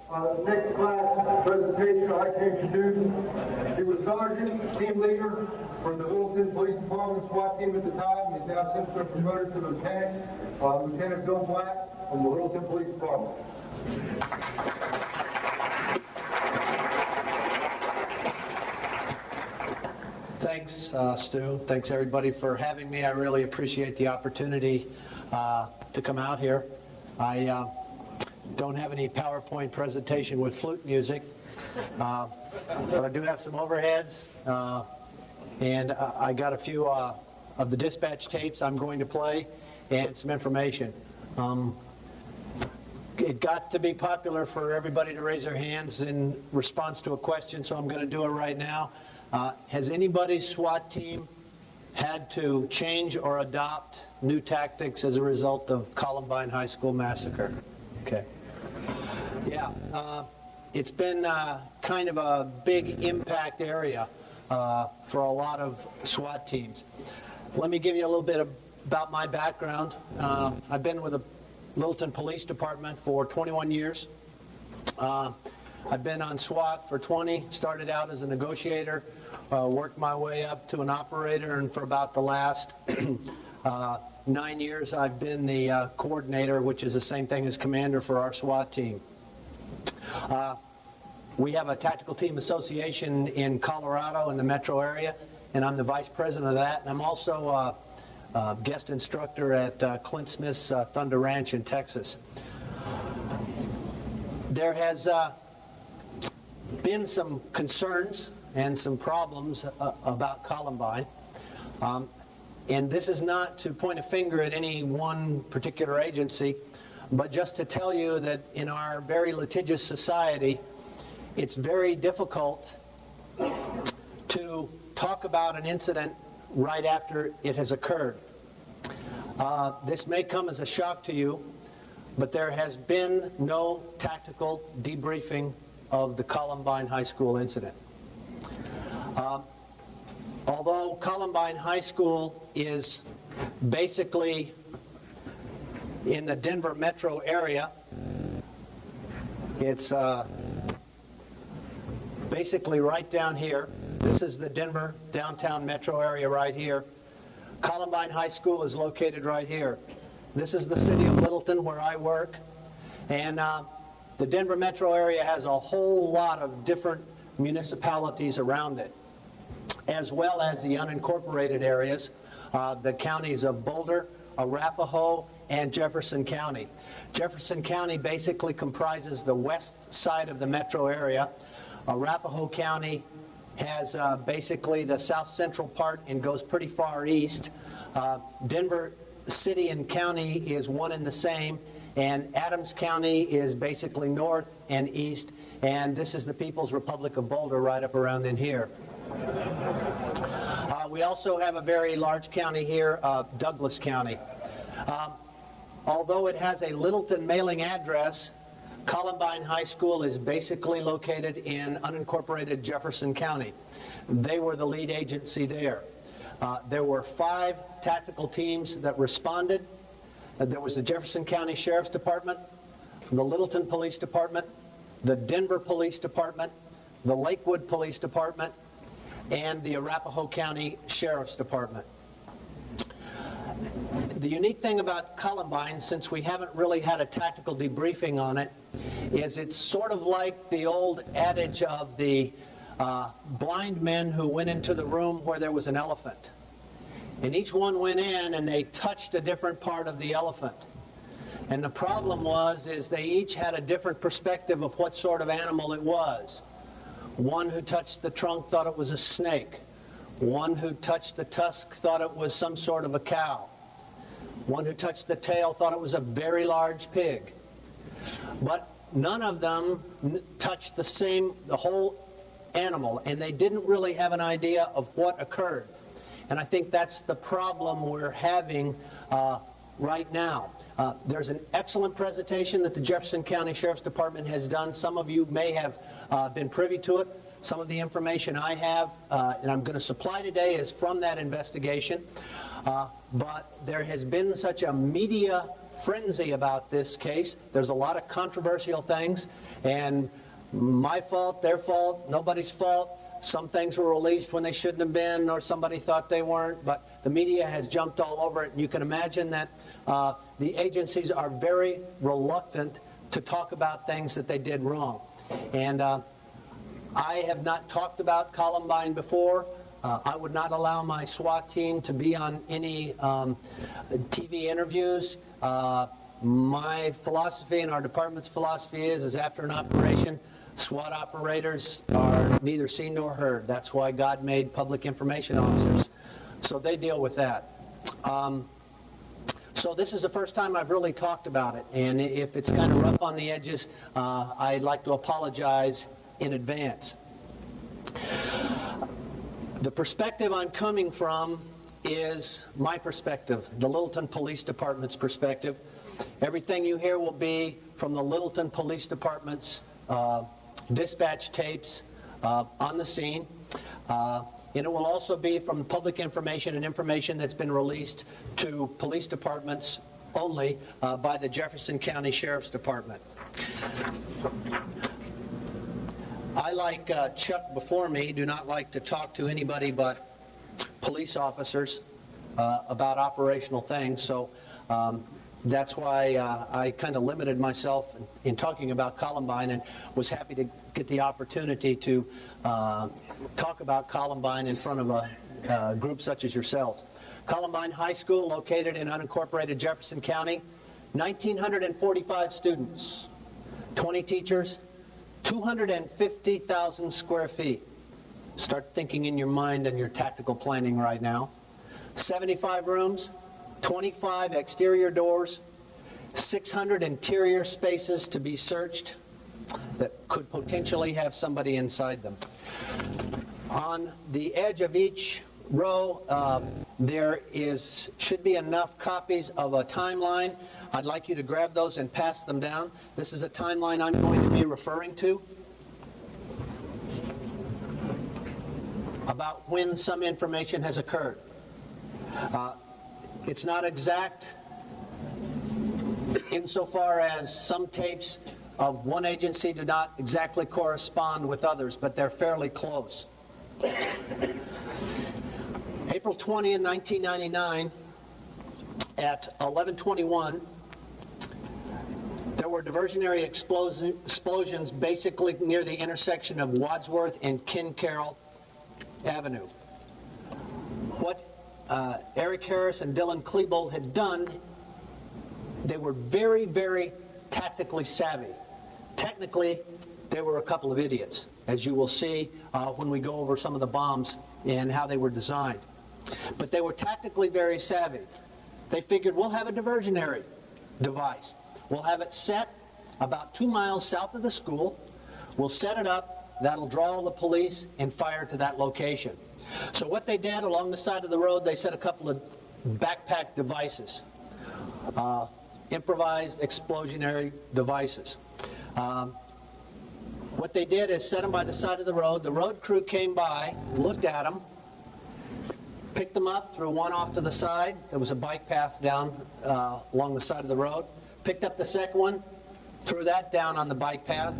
Next class presentation, I'd like to introduce, he was Sergeant, team leader for the Littleton Police Department SWAT team at the time. He's now since been promoted to Lieutenant, Lieutenant Bill Black from the Littleton Police Department. Thanks, Stu. Thanks, everybody, for having me. I really appreciate the opportunity to come out here. I don't have any PowerPoint presentation with flute music, but I do have some overheads, and I got a few of the dispatch tapes I'm going to play and some information. It got to be popular for everybody to raise their hands in response to a question, so I'm going to do it right now. Has anybody's SWAT team had to change or adopt new tactics as a result of Columbine High School massacre? Okay. Yeah, it's been kind of a big impact area for a lot of SWAT teams. Let me give you a little bit about my background. I've been with the Littleton Police Department for 21 years. I've been on SWAT for 20, started out as a negotiator, worked my way up to an operator, and for about the last 9 years I've been the coordinator, which is the same thing as commander for our SWAT team. We have a tactical team association in Colorado in the metro area, and I'm the vice president of that, and I'm also a guest instructor at Clint Smith's Thunder Ranch in Texas. There has been some concerns and some problems about Columbine. And this is not to point a finger at any one particular agency, but just to tell you that in our very litigious society, it's very difficult to talk about an incident right after it has occurred. This may come as a shock to you, but there has been no tactical debriefing of the Columbine High School incident. Although Columbine High School is basically in the Denver metro area, it's basically right down here. This is the Denver downtown metro area right here. Columbine High School is located right here. This is the city of Littleton where I work, and the Denver metro area has a whole lot of different municipalities around it, as well as the unincorporated areas, the counties of Boulder, Arapahoe, and Jefferson County. Jefferson County basically comprises the west side of the metro area. Arapahoe County has basically the south central part and goes pretty far east. Denver City and County is one and the same, and Adams County is basically north and east, and this is the People's Republic of Boulder right up around in here. We also have a very large county here, Douglas County. Although it has a Littleton mailing address, Columbine High School is basically located in unincorporated Jefferson County. They were the lead agency there. There were 5 tactical teams that responded. There was the Jefferson County Sheriff's Department, the Littleton Police Department, the Denver Police Department, the Lakewood Police Department, and the Arapahoe County Sheriff's Department. The unique thing about Columbine, since we haven't really had a tactical debriefing on it, is it's sort of like the old adage of the blind men who went into the room where there was an elephant. And each one went in and they touched a different part of the elephant. And the problem is they each had a different perspective of what sort of animal it was. One who touched the trunk thought it was a snake. One who touched the tusk thought it was some sort of a cow. One who touched the tail thought it was a very large pig. But none of them touched the whole animal, and they didn't really have an idea of what occurred. And I think that's the problem we're having right now. There's an excellent presentation that the Jefferson County Sheriff's Department has done. Some of you may have been privy to it. Some of the information I have and I'm going to supply today is from that investigation. But there has been such a media frenzy about this case. There's a lot of controversial things, and my fault, their fault, nobody's fault. Some things were released when they shouldn't have been, or somebody thought they weren't, but the media has jumped all over it, and you can imagine that the agencies are very reluctant to talk about things that they did wrong. And I have not talked about Columbine before. I would not allow my SWAT team to be on any TV interviews. My philosophy and our department's philosophy is after an operation, SWAT operators are neither seen nor heard. That's why God made public information officers. So they deal with that. So this is the first time I've really talked about it. And if it's kind of rough on the edges, I'd like to apologize in advance. The perspective I'm coming from is my perspective, the Littleton Police Department's perspective. Everything you hear will be from the Littleton Police Department's dispatch tapes on the scene. And it will also be from public information and information that's been released to police departments only by the Jefferson County Sheriff's Department. I, like Chuck before me, do not like to talk to anybody but police officers about operational things, so that's why I kind of limited myself in talking about Columbine, and was happy to get the opportunity to talk about Columbine in front of a group such as yourselves. Columbine High School, located in unincorporated Jefferson County, 1,945 students, 20 teachers, 250,000 square feet. Start thinking in your mind and your tactical planning right now. 75 rooms, 25 exterior doors, 600 interior spaces to be searched that could potentially have somebody inside them. On the edge of each row, there should be enough copies of a timeline. I'd like you to grab those and pass them down. This is a timeline I'm going to be referring to about when some information has occurred. It's not exact insofar as some tapes of one agency do not exactly correspond with others, but they're fairly close. April 20th, 1999, at 11:21, there were diversionary explosions basically near the intersection of Wadsworth and Kincarroll Avenue. What Eric Harris and Dylan Klebold had done, they were very, very tactically savvy. Technically, they were a couple of idiots, as you will see when we go over some of the bombs and how they were designed. But they were tactically very savvy. They figured, we'll have a diversionary device. We'll have it set about 2 miles south of the school. We'll set it up. That'll draw the police and fire to that location. So what they did along the side of the road, they set a couple of backpack devices, improvised explosionary devices. What they did is set them by the side of the road. The road crew came by, looked at them, picked them up, threw one off to the side. There was a bike path down along the side of the road. Picked up the second one, threw that down on the bike path,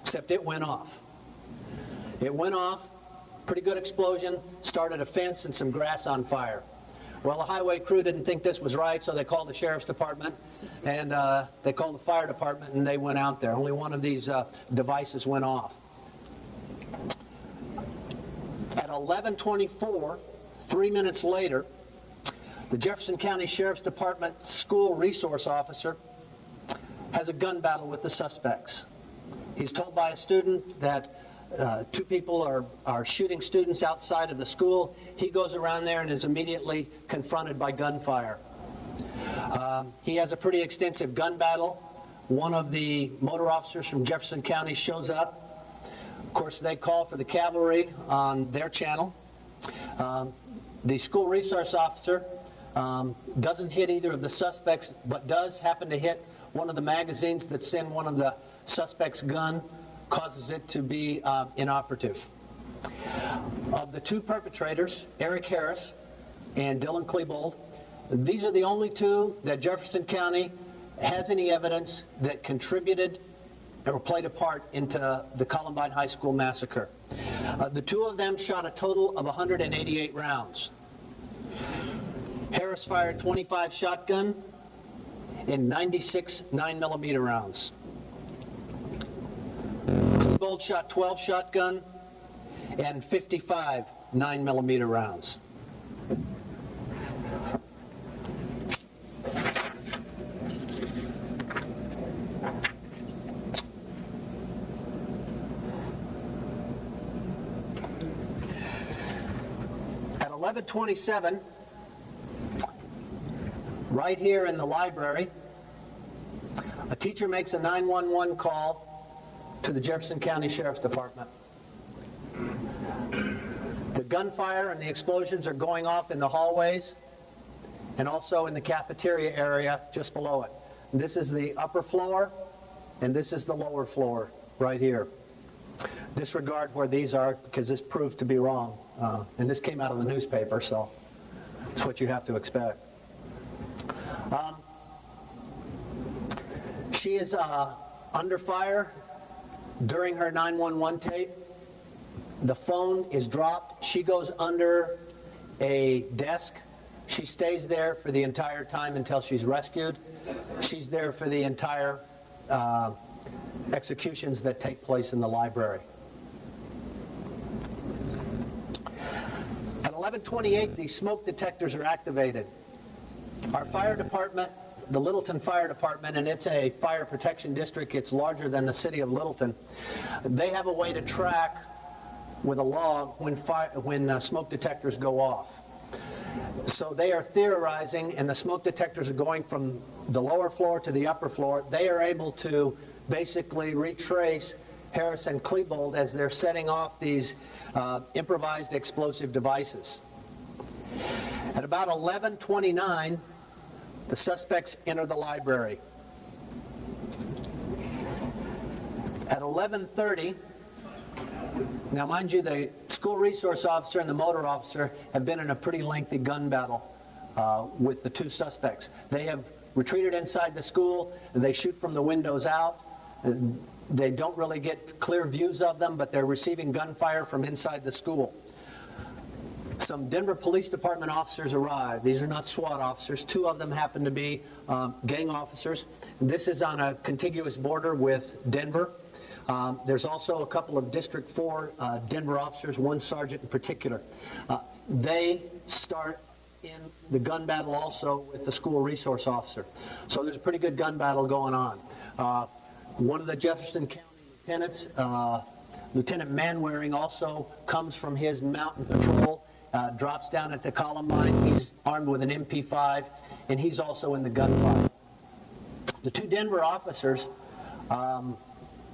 except it went off. It went off, pretty good explosion, started a fence and some grass on fire. Well, the highway crew didn't think this was right, so they called the sheriff's department, and they called the fire department, and they went out there. Only one of these devices went off. At 11:24, 3 minutes later, the Jefferson County Sheriff's Department school resource officer has a gun battle with the suspects. He's told by a student that two people are shooting students outside of the school. He goes around there and is immediately confronted by gunfire. He has a pretty extensive gun battle. One of the motor officers from Jefferson County shows up. Of course, they call for the cavalry on their channel. The school resource officer doesn't hit either of the suspects, but does happen to hit one of the magazines that's in one of the suspect's gun, causes it to be inoperative. Of the two perpetrators, Eric Harris and Dylan Klebold, these are the only two that Jefferson County has any evidence that contributed or played a part into the Columbine High School massacre. The two of them shot a total of 188 rounds. Harris fired 25 shotgun and 96 9mm rounds. Klebold shot 12 shotgun and 55 9mm rounds. At 11:27, right here in the library, a teacher makes a 911 call to the Jefferson County Sheriff's Department. The gunfire and the explosions are going off in the hallways and also in the cafeteria area just below it. This is the upper floor and this is the lower floor right here. Disregard where these are because this proved to be wrong. And this came out of the newspaper, so it's what you have to expect. She is under fire during her 911 tape. The phone is dropped. She goes under a desk. She stays there for the entire time until she's rescued. She's there for the entire executions that take place in the library. At 11:28, the smoke detectors are activated. Our fire department, the Littleton Fire Department, and it's a fire protection district, it's larger than the city of Littleton, they have a way to track with a log when smoke detectors go off. So they are theorizing, and the smoke detectors are going from the lower floor to the upper floor. They are able to basically retrace Harris and Klebold as they're setting off these improvised explosive devices. At about 11:29, the suspects enter the library. At 11:30, now mind you, the school resource officer and the motor officer have been in a pretty lengthy gun battle with the two suspects. They have retreated inside the school. They shoot from the windows out. They don't really get clear views of them, but they're receiving gunfire from inside the school. Some Denver Police Department officers arrive. These are not SWAT officers. Two of them happen to be gang officers. This is on a contiguous border with Denver. There's also a couple of District 4 Denver officers, one sergeant in particular. They start in the gun battle also with the school resource officer. So there's a pretty good gun battle going on. One of the Jefferson County lieutenants, Lieutenant Manwaring, also comes from his mountain patrol, drops down at the Columbine. He's armed with an MP5, and he's also in the gunfight. The two Denver officers are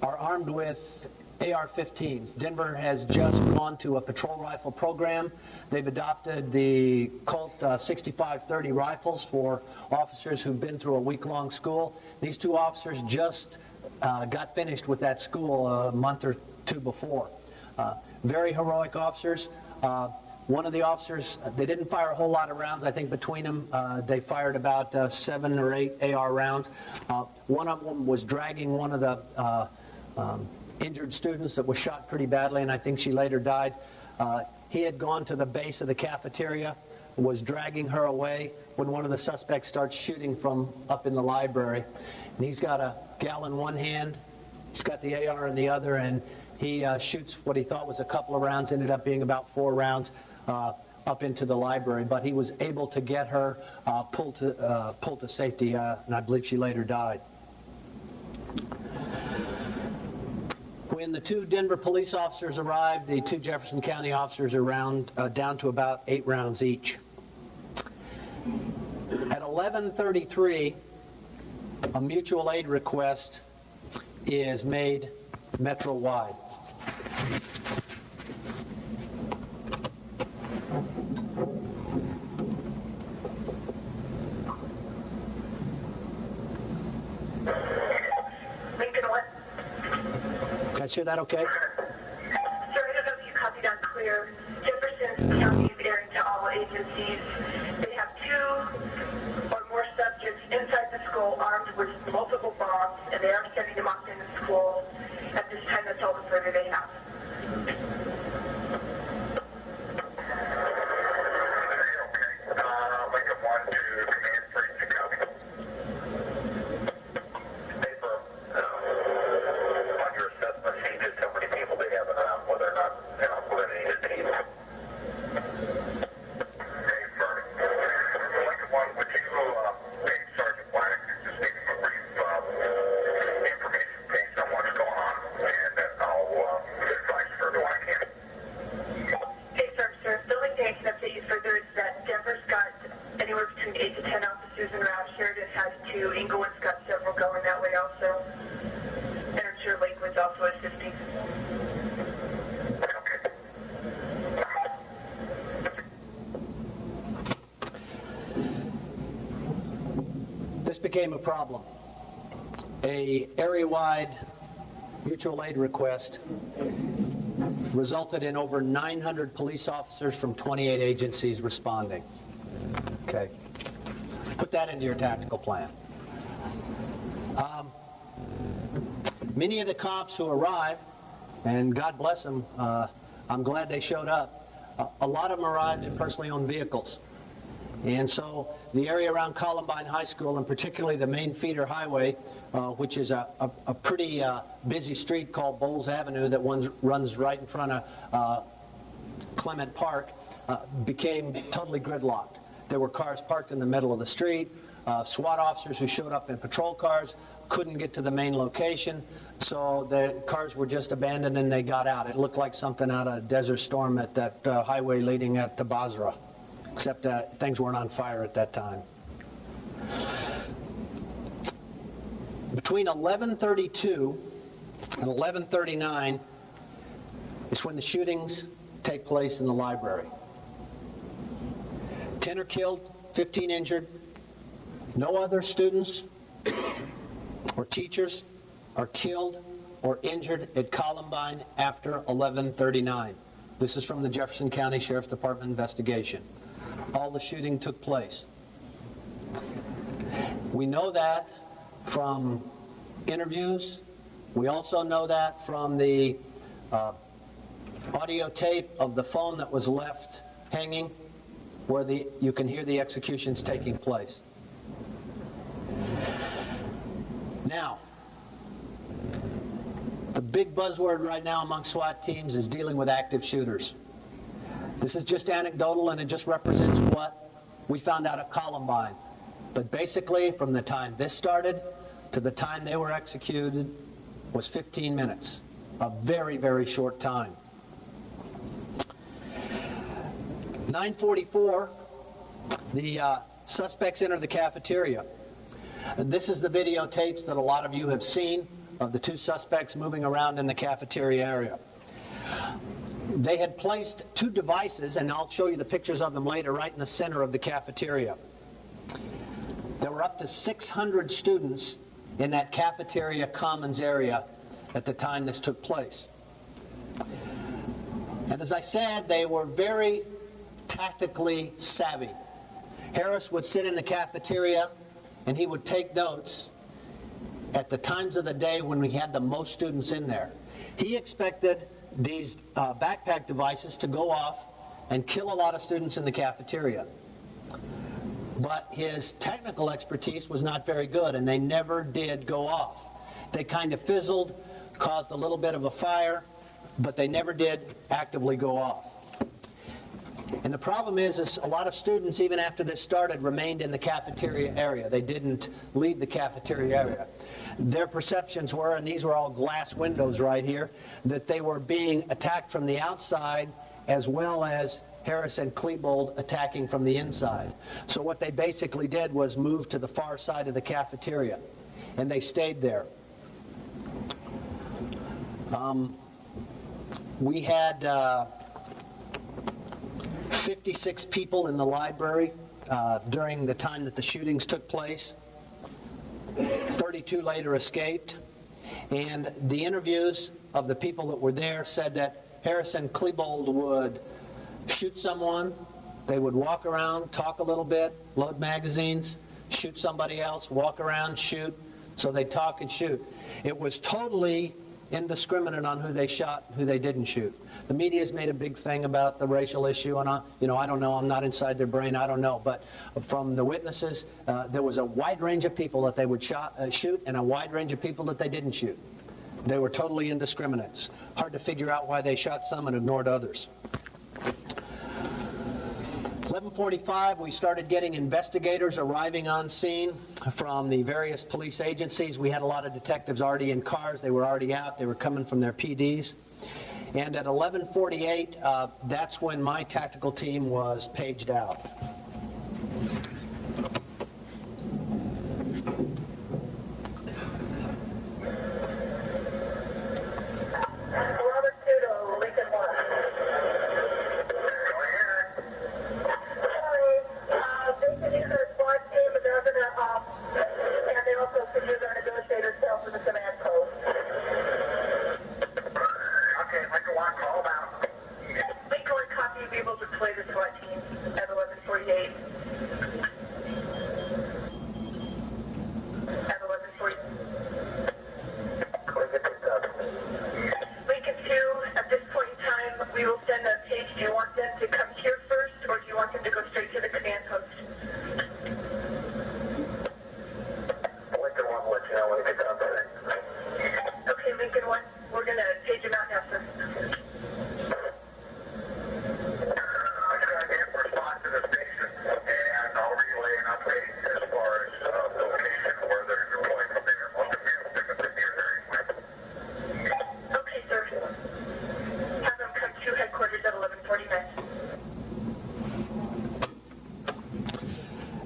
armed with AR-15s. Denver has just gone to a patrol rifle program. They've adopted the Colt 6530 rifles for officers who've been through a week-long school. These two officers just got finished with that school a month or two before. Very heroic officers. One of the officers, they didn't fire a whole lot of rounds. I think between them, they fired about 7 or 8 AR rounds. One of them was dragging one of the injured students that was shot pretty badly, and I think she later died. He had gone to the base of the cafeteria, was dragging her away when one of the suspects starts shooting from up in the library. And he's got a gal in one hand, he's got the AR in the other, and he shoots what he thought was a couple of rounds, ended up being about 4 rounds up into the library. But he was able to get her pulled to safety, and I believe she later died. When the two Denver police officers arrived, the two Jefferson County officers are down to about 8 rounds each. At 11:33, a mutual aid request is made metro-wide. Can you guys hear that okay? Sure, I don't know if you copied on They have 2 or more subjects inside the school armed with multiple bombs, and they are sending them off into school. At this time, that's all the further they have. This became a problem. A area-wide mutual aid request resulted in over 900 police officers from 28 agencies responding. Okay. Put that into your tactical plan. Many of the cops who arrived, and God bless them, I'm glad they showed up, a lot of them arrived in personally owned vehicles. And so the area around Columbine High School, and particularly the main feeder highway, which is a pretty busy street called Bowles Avenue that runs right in front of Clement Park, became totally gridlocked. There were cars parked in the middle of the street. SWAT officers who showed up in patrol cars couldn't get to the main location, so the cars were just abandoned and they got out. It looked like something out of Desert Storm at that highway leading up to Basra, except things weren't on fire at that time. Between 11:32 and 11:39 is when the shootings take place in the library. 10 are killed, 15 injured. No other students or teachers are killed or injured at Columbine after 11:39. This is from the Jefferson County Sheriff's Department investigation. All the shooting took place. We know that from interviews. We also know that from the audio tape of the phone that was left hanging where you can hear the executions taking place. Now, the big buzzword right now among SWAT teams is dealing with active shooters. This is just anecdotal and it just represents what we found out at Columbine. But basically, from the time this started to the time they were executed was 15 minutes. A very, very short time. 9:44, the suspects entered the cafeteria. And this is the videotapes that a lot of you have seen of the 2 suspects moving around in the cafeteria area. They had placed 2 devices, and I'll show you the pictures of them later, right in the center of the cafeteria. There were up to 600 students in that cafeteria commons area at the time this took place. And as I said, they were very tactically savvy. Harris would sit in the cafeteria and he would take notes at the times of the day when we had the most students in there. He expected these backpack devices to go off and kill a lot of students in the cafeteria. But his technical expertise was not very good, and they never did go off. They kind of fizzled, caused a little bit of a fire, but they never did actively go off. And the problem is a lot of students, even after this started, remained in the cafeteria area. They didn't leave the cafeteria area. Their perceptions were, and these were all glass windows right here, that they were being attacked from the outside as well as Harris and Klebold attacking from the inside. So what they basically did was move to the far side of the cafeteria, and they stayed there. We had 56 people in the library during the time that the shootings took place. 32 later escaped. And the interviews of the people that were there said that Harris and Klebold would shoot someone, They would walk around, talk a little bit, load magazines, shoot somebody else, walk around, shoot. So they talk and shoot. It was totally indiscriminate on who they shot and who they didn't shoot. The media's made a big thing about the racial issue, and I don't know. I'm not inside their brain. I don't know. But from the witnesses, there was a wide range of people that they would shoot, and a wide range of people that they didn't shoot. They were totally indiscriminate. It's hard to figure out why they shot some and ignored others. 11:45, we started getting investigators arriving on scene from the various police agencies. We had a lot of detectives already in cars. They were already out. They were coming from their PDs. And at 11:48, that's when my tactical team was paged out.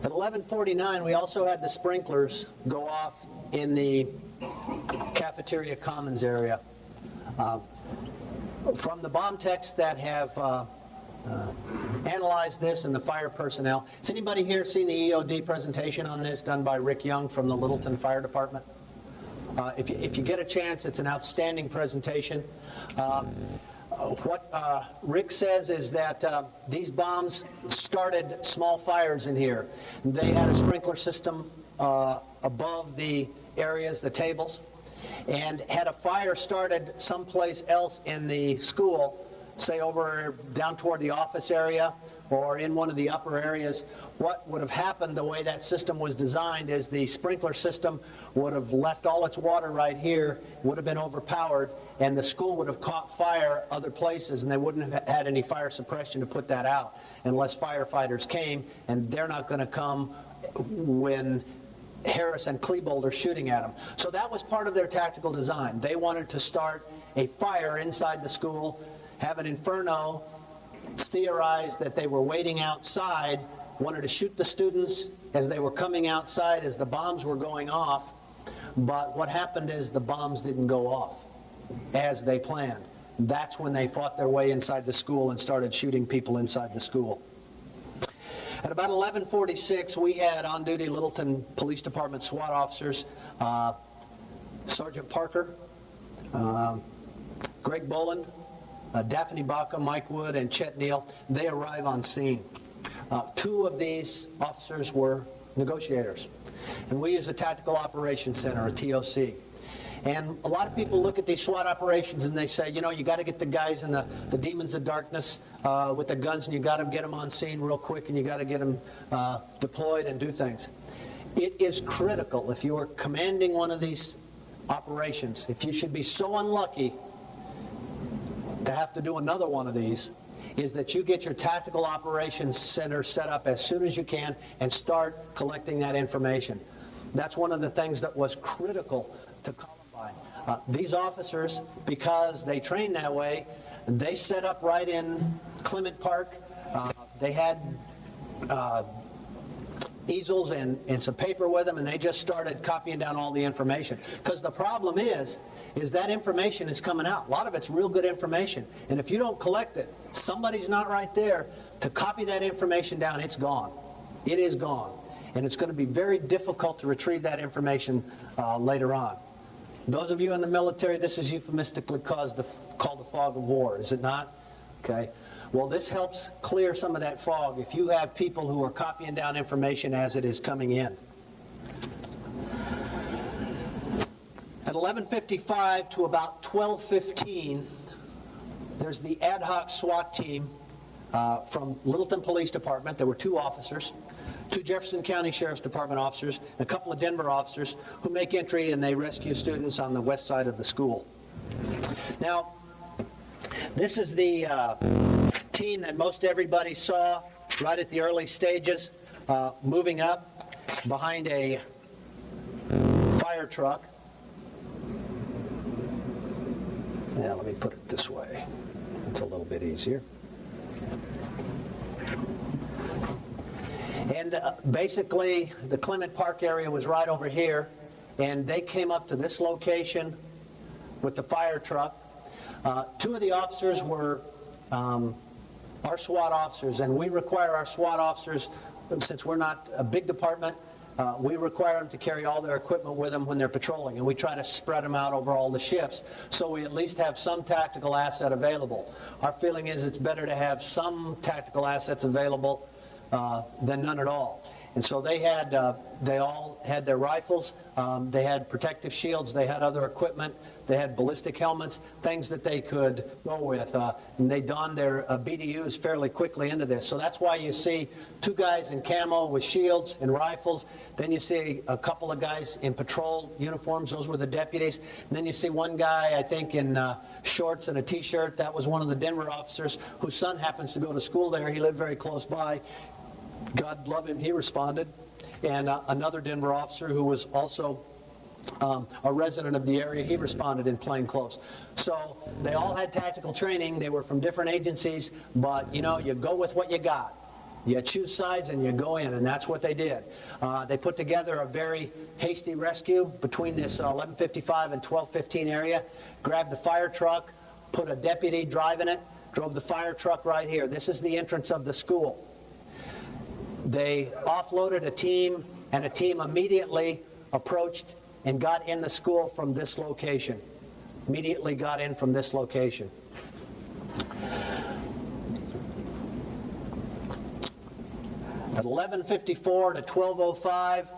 At 11:49, we also had the sprinklers go off in the cafeteria commons area. From the bomb techs that have analyzed this and the fire personnel, has anybody here seen the EOD presentation on this done by Rick Young from the Littleton Fire Department? If you get a chance, it's an outstanding presentation. What Rick says is that these bombs started small fires in here. They had a sprinkler system above the areas, the tables, and had a fire started someplace else in the school, say over down toward the office area or in one of the upper areas, what would have happened the way that system was designed is the sprinkler system would have left all its water right here, would have been overpowered, and the school would have caught fire other places, and they wouldn't have had any fire suppression to put that out unless firefighters came, and they're not going to come when Harris and Klebold are shooting at them. So that was part of their tactical design. They wanted to start a fire inside the school, have an inferno. It's theorized that they were waiting outside, wanted to shoot the students as they were coming outside as the bombs were going off, but what happened is the bombs didn't go off as they planned. That's when they fought their way inside the school and started shooting people inside the school. At about 11:46, we had on-duty Littleton Police Department SWAT officers, Sergeant Parker, Greg Boland, Daphne Baca, Mike Wood, and Chet Neal. They arrive on scene. Two of these officers were negotiators. And we use a Tactical Operations Center, a TOC. And a lot of people look at these SWAT operations and they say, you know, you got to get the guys in the demons of darkness with the guns, and you got to get them on scene real quick, and you got to get them deployed and do things. It is critical, if you are commanding one of these operations, if you should be so unlucky to have to do another one of these, is that you get your Tactical Operations Center set up as soon as you can and start collecting that information. That's one of the things that was critical to Columbine. These officers, because they train that way, they set up right in Clement Park. They had easels and some paper with them, and they just started copying down all the information. Because the problem is that information is coming out. A lot of it's real good information. And if you don't collect it, somebody's not right there to copy that information down. It's gone. It is gone. And it's going to be very difficult to retrieve that information later on. Those of you in the military, this is euphemistically called the fog of war, is it not? Okay. Well, this helps clear some of that fog if you have people who are copying down information as it is coming in. At 11:55 to about 12:15, there's the ad hoc SWAT team from Littleton Police Department. There were 2 officers, 2 Jefferson County Sheriff's Department officers, and a couple of Denver officers who make entry and they rescue students on the west side of the school. Now, this is the team that most everybody saw right at the early stages, moving up behind a fire truck. Yeah, let me put it this way. It's a little bit easier. And basically, the Clement Park area was right over here, and they came up to this location with the fire truck. 2 of the officers were our SWAT officers, and we require our SWAT officers, since we're not a big department, we require them to carry all their equipment with them when they're patrolling, and we try to spread them out over all the shifts so we at least have some tactical asset available. Our feeling is it's better to have some tactical assets available than none at all. And so they all had their rifles, they had protective shields, they had other equipment, they had ballistic helmets, things that they could go with, and they donned their BDUs fairly quickly into this. So that's why you see 2 guys in camo with shields and rifles, then you see a couple of guys in patrol uniforms, those were the deputies, and then you see 1 guy, I think, in shorts and a t-shirt. That was one of the Denver officers whose son happens to go to school there. He lived very close by. God love him, he responded. And another Denver officer who was also a resident of the area, he responded in plain clothes. So they all had tactical training. They were from different agencies, but you know, you go with what you got. You choose sides and you go in, and that's what they did. They put together a very hasty rescue between this 11:55 and 12:15 area, grabbed the fire truck, put a deputy driving it, drove the fire truck right here. This is the entrance of the school. They offloaded a team, and a team immediately approached and got in the school from this location. Immediately got in from this location. At 11:54 to 12:05,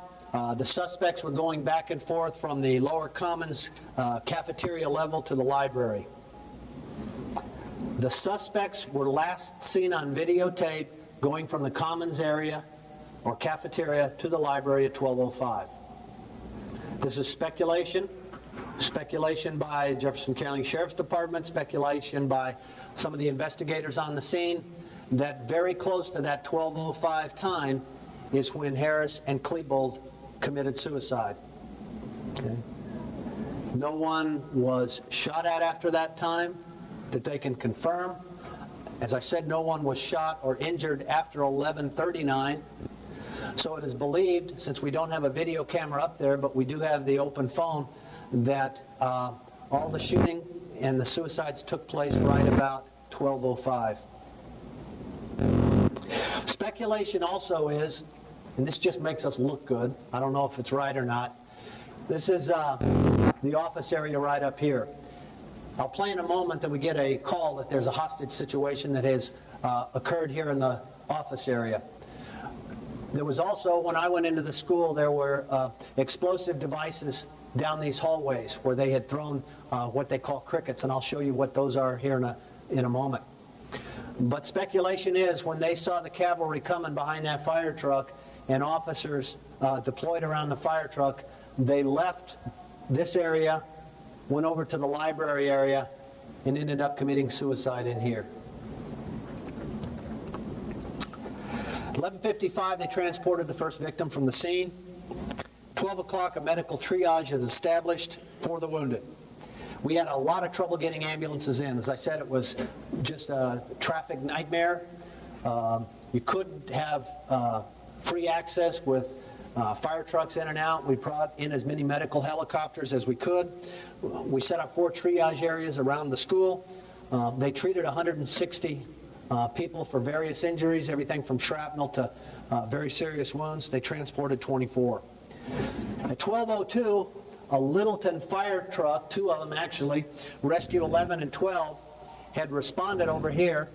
the suspects were going back and forth from the lower commons cafeteria level to the library. The suspects were last seen on videotape going from the commons area or cafeteria to the library at 12:05. This is speculation by Jefferson County Sheriff's Department, speculation by some of the investigators on the scene, that very close to that 12:05 time is when Harris and Klebold committed suicide. Okay. No one was shot at after that time that they can confirm. As I said, no one was shot or injured after 11:39. So it is believed, since we don't have a video camera up there, but we do have the open phone, that all the shooting and the suicides took place right about 12:05. Speculation also is, and this just makes us look good, I don't know if it's right or not, this is the office area right up here. I'll play in a moment that we get a call that there's a hostage situation that has occurred here in the office area. There was also, when I went into the school, there were explosive devices down these hallways where they had thrown what they call crickets, and I'll show you what those are here in a moment. But speculation is, when they saw the cavalry coming behind that fire truck and officers deployed around the fire truck, they left this area, went over to the library area, and ended up committing suicide in here. 11:55, they transported the first victim from the scene. 12 o'clock, a medical triage is established for the wounded. We had a lot of trouble getting ambulances in. As I said, it was just a traffic nightmare. You couldn't have free access with fire trucks in and out. We brought in as many medical helicopters as we could. We set up 4 triage areas around the school. They treated 160 people for various injuries, everything from shrapnel to very serious wounds. They transported 24. At 12:02, a Littleton fire truck, 2 of them actually, Rescue 11 and 12, had responded over here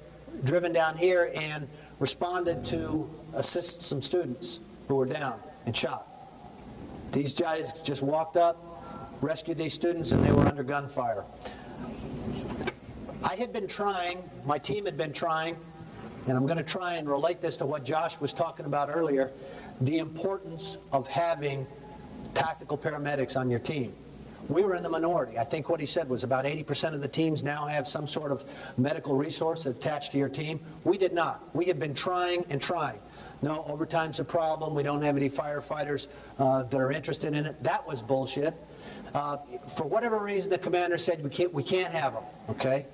driven down here and responded to assist some students who were down and shot. These guys just walked up, rescued these students, and they were under gunfire. I had been trying, my team had been trying, and I'm going to try and relate this to what Josh was talking about earlier, the importance of having tactical paramedics on your team. We were in the minority. I think what he said was about 80% of the teams now have some sort of medical resource attached to your team. We did not. We have been trying and trying. No, overtime's a problem. We don't have any firefighters that are interested in it. That was bullshit. For whatever reason, the commander said we can't have them, okay?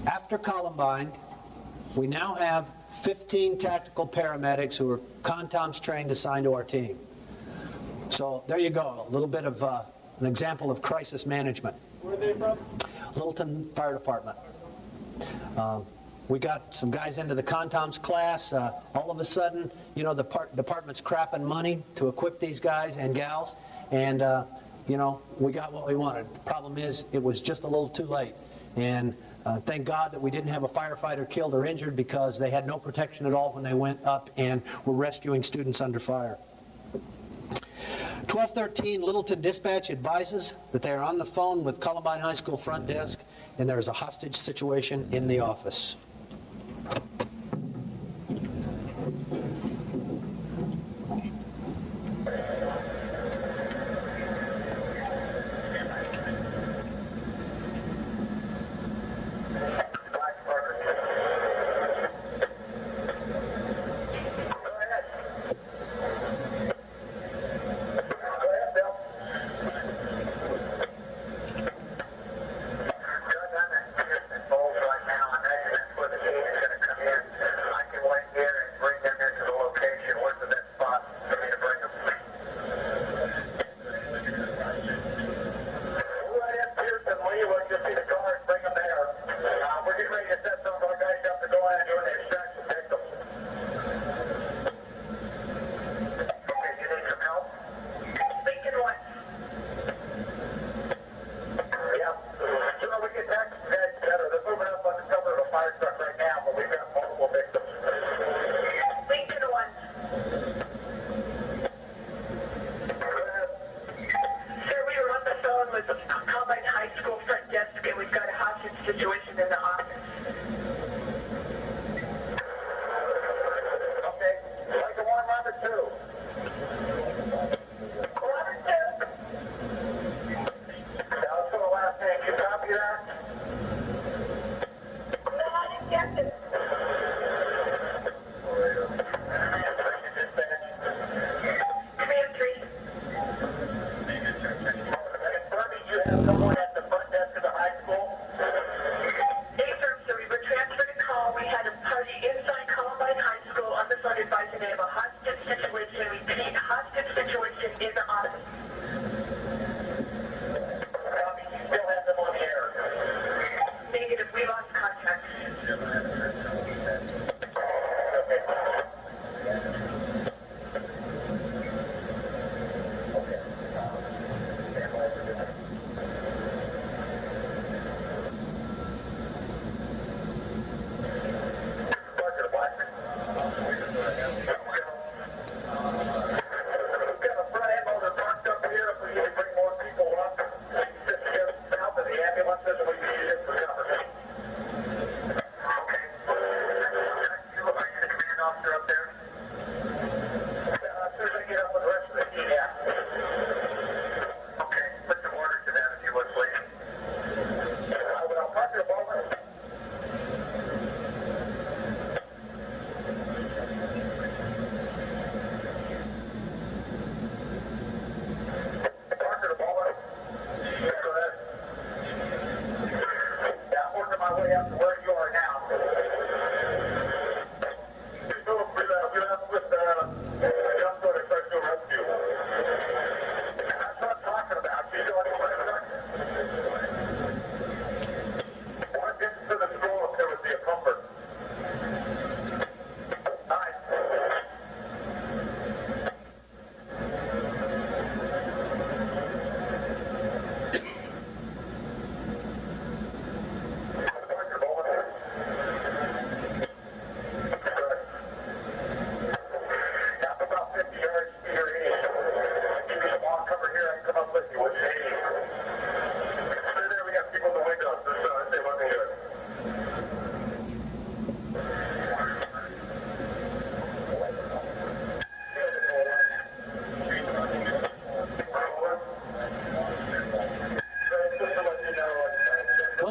After Columbine, we now have 15 tactical paramedics who are CONTOMS trained assigned to our team. So there you go, a little bit of an example of crisis management. Where are they from? Littleton Fire Department. We got some guys into the CONTOMS class. All of a sudden, you know, the department's crapping money to equip these guys and gals, and you know, we got what we wanted. The problem is, it was just a little too late, and thank God that we didn't have a firefighter killed or injured, because they had no protection at all when they went up and were rescuing students under fire. 1213 Littleton Dispatch advises that they are on the phone with Columbine High School front desk, and there is a hostage situation in the office. Right now, I imagine that's where the gate is going to come in.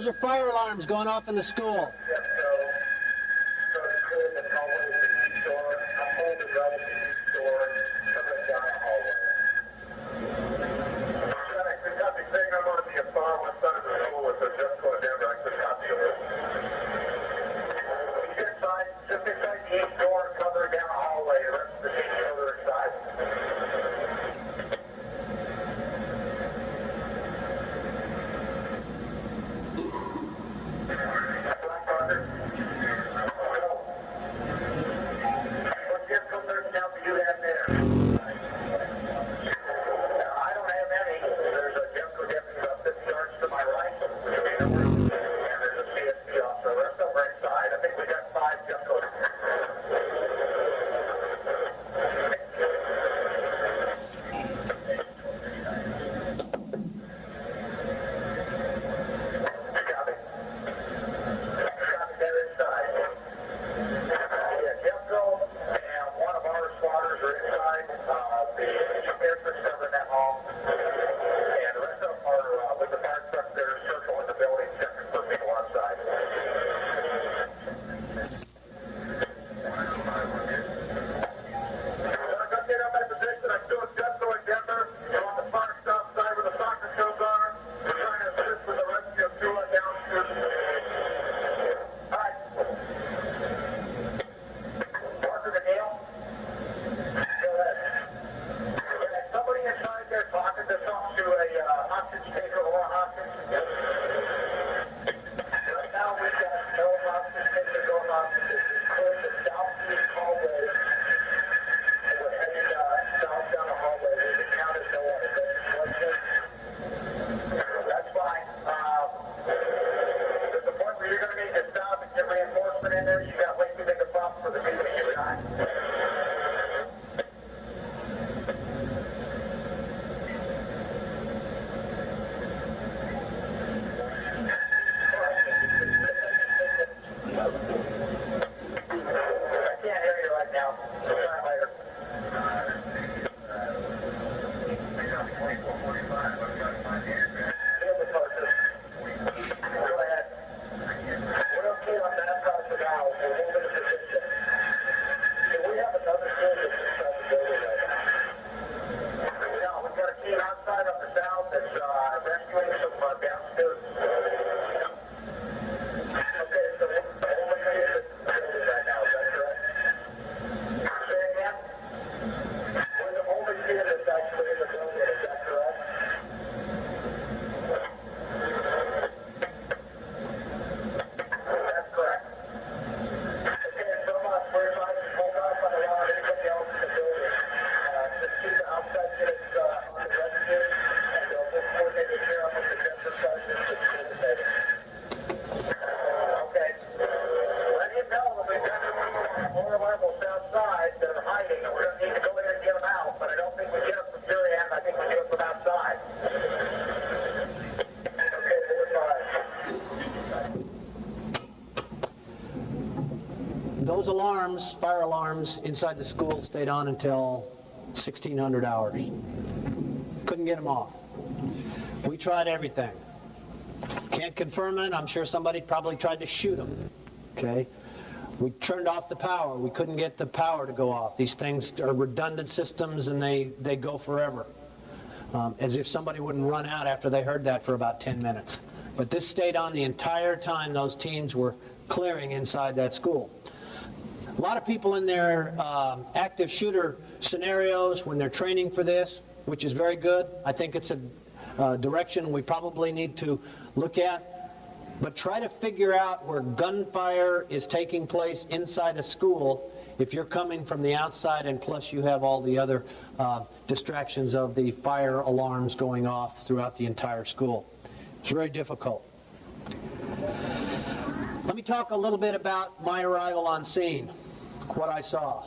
Those are fire alarms going off in the school. Those alarms, fire alarms inside the school stayed on until 1600 hours. Couldn't get them off. We tried everything. Can't confirm it. I'm sure somebody probably tried to shoot them. Okay? We turned off the power. We couldn't get the power to go off. These things are redundant systems and they go forever. As if somebody wouldn't run out after they heard that for about 10 minutes. But this stayed on the entire time those teens were clearing inside that school. A lot of people in their active shooter scenarios, when they're training for this, which is very good, I think it's a direction we probably need to look at, but try to figure out where gunfire is taking place inside a school if you're coming from the outside and plus you have all the other distractions of the fire alarms going off throughout the entire school. It's very difficult. Let me talk a little bit about my arrival on scene, what I saw.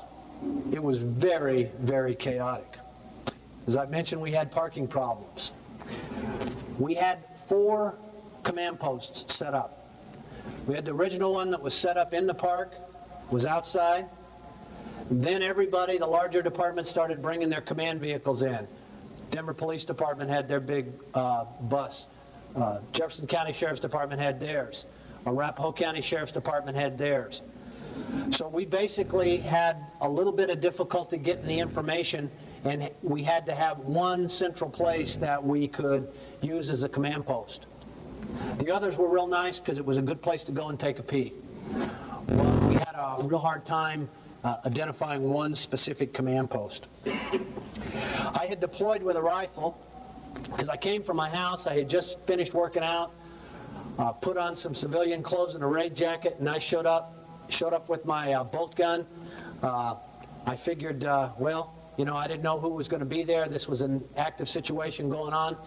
It was very, very chaotic. As I mentioned, we had parking problems. We had 4 command posts set up. We had the original one that was set up in the park, was outside. Then everybody, the larger departments, started bringing their command vehicles in. Denver Police Department had their big bus Jefferson County Sheriff's Department had theirs. Arapahoe County Sheriff's Department had theirs. So we basically had a little bit of difficulty getting the information, and we had to have one central place that we could use as a command post. The others were real nice because it was a good place to go and take a pee. But we had a real hard time identifying one specific command post. I had deployed with a rifle because I came from my house. I had just finished working out, put on some civilian clothes and a raid jacket, and I showed up with my bolt gun. I figured, well, you know, I didn't know who was going to be there. This was an active situation going on.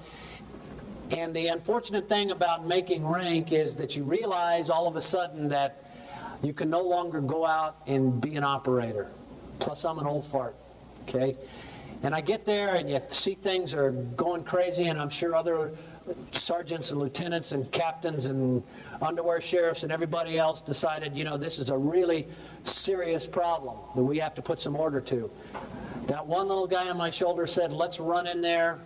And the unfortunate thing about making rank is that you realize all of a sudden that you can no longer go out and be an operator. Plus, I'm an old fart, okay? And I get there and you see things are going crazy, and I'm sure other sergeants and lieutenants and captains and underwear sheriffs and everybody else decided, you know, this is a really serious problem that we have to put some order to. That one little guy on my shoulder said, let's run in there,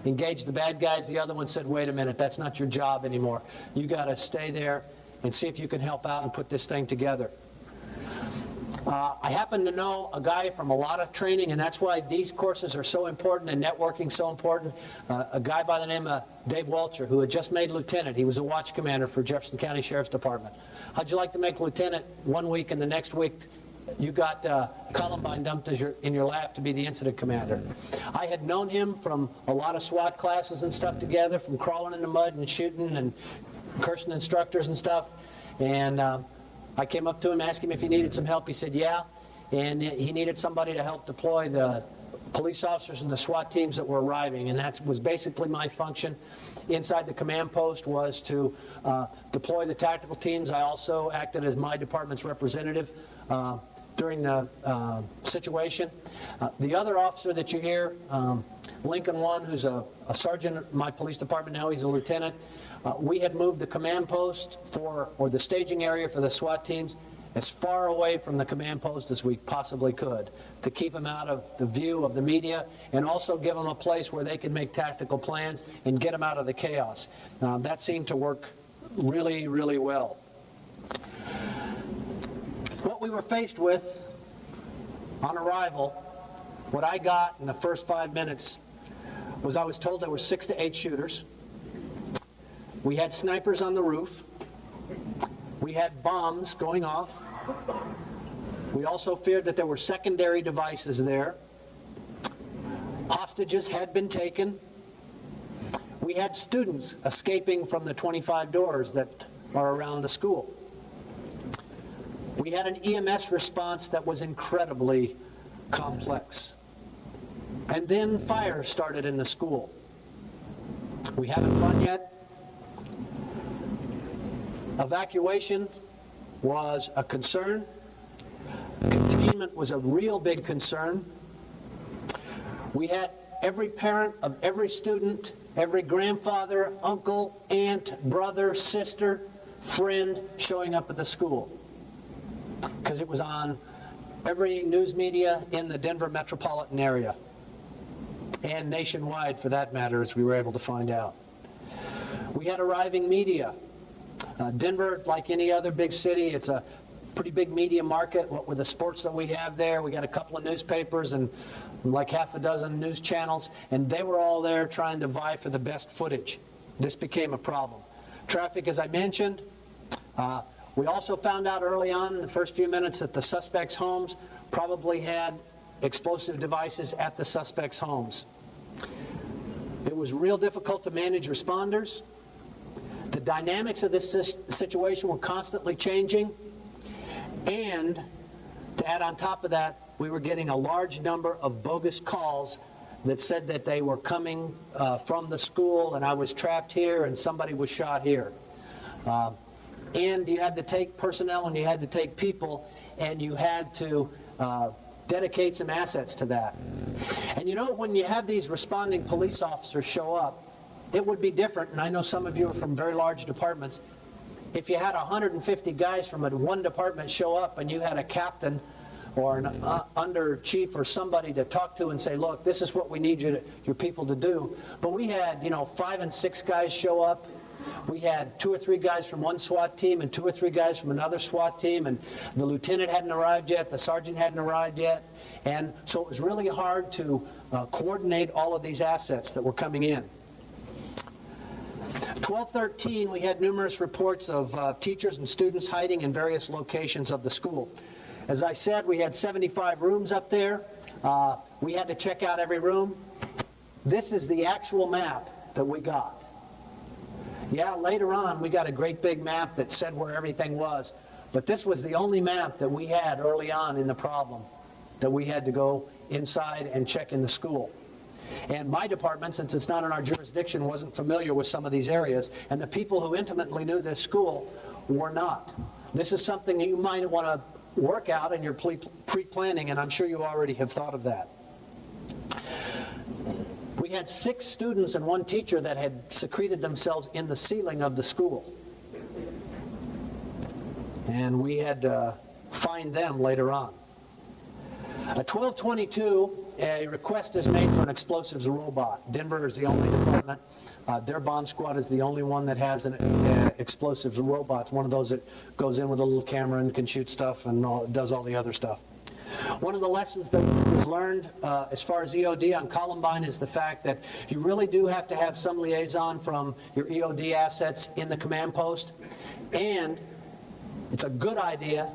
engage the bad guys. The other one said, wait a minute, that's not your job anymore. You got to stay there and see if you can help out and put this thing together. I happen to know a guy from a lot of training, and that's why these courses are so important and networking so important. A guy by the name of Dave Welcher, who had just made lieutenant. He was a watch commander for Jefferson County Sheriff's Department. How'd you like to make lieutenant one week, and the next week you got Columbine dumped in your lap to be the incident commander? I had known him from a lot of SWAT classes and stuff together, from crawling in the mud and shooting and cursing instructors and stuff. And I came up to him, asked him if he needed some help. He said, yeah. And he needed somebody to help deploy the police officers and the SWAT teams that were arriving. And that was basically my function inside the command post, was to deploy the tactical teams. I also acted as my department's representative during the situation. The other officer that you hear, Lincoln One, who's a sergeant at my police department now, he's a lieutenant. We had moved the command post or the staging area for the SWAT teams as far away from the command post as we possibly could, to keep them out of the view of the media, and also give them a place where they could make tactical plans and get them out of the chaos. That seemed to work really, really well. What we were faced with on arrival, what I got in the first 5 minutes, was I was told there were 6 to 8 shooters. We had snipers on the roof. We had bombs going off. We also feared that there were secondary devices there. Hostages had been taken. We had students escaping from the 25 doors that are around the school. We had an EMS response that was incredibly complex. And then fire started in the school. We haven't run yet. Evacuation was a concern. Containment was a real big concern. We had every parent of every student, every grandfather, uncle, aunt, brother, sister, friend showing up at the school, because it was on every news media in the Denver metropolitan area, and nationwide for that matter, as we were able to find out. We had arriving media. Denver, like any other big city, it's a pretty big media market. What with the sports that we have there, we got a couple of newspapers and like half a dozen news channels, and they were all there trying to vie for the best footage. This became a problem. Traffic, as I mentioned. We also found out early on in the first few minutes that the suspects' homes probably had explosive devices at the suspects' homes. It was real difficult to manage responders. The dynamics of this situation were constantly changing, and to add on top of that, we were getting a large number of bogus calls that said that they were coming from the school, and I was trapped here and somebody was shot here. And you had to take personnel and you had to take people, and you had to dedicate some assets to that. And you know, when you have these responding police officers show up, it would be different, and I know some of you are from very large departments. If you had 150 guys from one department show up and you had a captain or an under chief or somebody to talk to and say, look, this is what we need your people to do. But we had, 5 and 6 guys show up We had 2 or 3 guys from one SWAT team and 2 or 3 guys from another SWAT team, and the lieutenant hadn't arrived yet, the sergeant hadn't arrived yet, and so it was really hard to coordinate all of these assets that were coming in. 12/13, we had numerous reports of teachers and students hiding in various locations of the school. As I said, we had 75 rooms up there. We had to check out every room. This is the actual map that we got. Yeah, later on we got a great big map that said where everything was, but this was the only map that we had early on in the problem that we had to go inside and check in the school. And my department, since it's not in our jurisdiction, wasn't familiar with some of these areas, and the people who intimately knew this school were not. This is something you might want to work out in your pre-planning, and I'm sure you already have thought of that. We had 6 students and 1 teacher that had secreted themselves in the ceiling of the school. And we had to find them later on. At 12/22, a request is made for an explosives robot. Denver is the only department. Their bomb squad is the only one that has an explosives robot. It's one of those that goes in with a little camera and can shoot stuff and does all the other stuff. One of the lessons that was learned as far as EOD on Columbine is the fact that you really do have to have some liaison from your EOD assets in the command post, and it's a good idea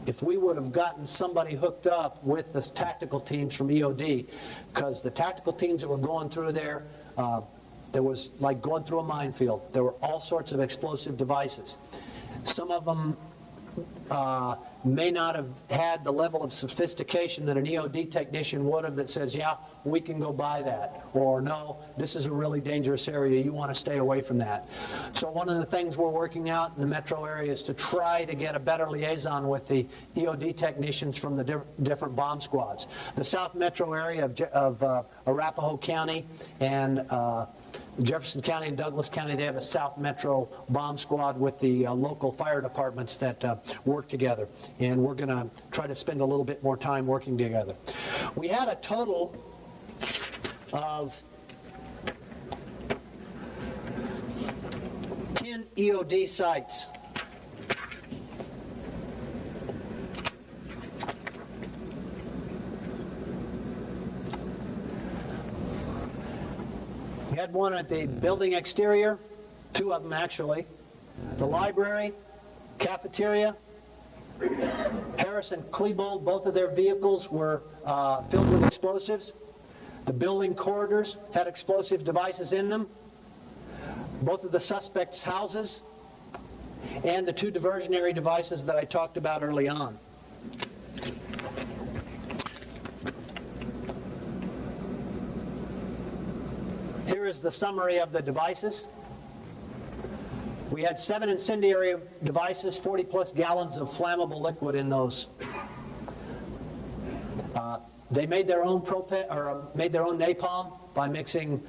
if we would have gotten somebody hooked up with the tactical teams from EOD, because the tactical teams that were going through there, there was like going through a minefield. There were all sorts of explosive devices. Some of them may not have had the level of sophistication that an EOD technician would have, that says, yeah, we can go by that, or no, this is a really dangerous area, you want to stay away from that. So one of the things we're working out in the metro area is to try to get a better liaison with the EOD technicians from the different bomb squads. The South Metro area of Arapahoe County and Jefferson County and Douglas County, they have a South Metro bomb squad with the local fire departments that work together. And we're going to try to spend a little bit more time working together. We had a total of 10 EOD sites. We had one at the building exterior, 2 of them actually, the library, cafeteria. Harris and Klebold, both of their vehicles were filled with explosives. The building corridors had explosive devices in them. Both of the suspects' houses, and the 2 diversionary devices that I talked about early on. Here is the summary of the devices. We had 7 incendiary devices, 40+ gallons of flammable liquid in those. They made their own made their own napalm by mixing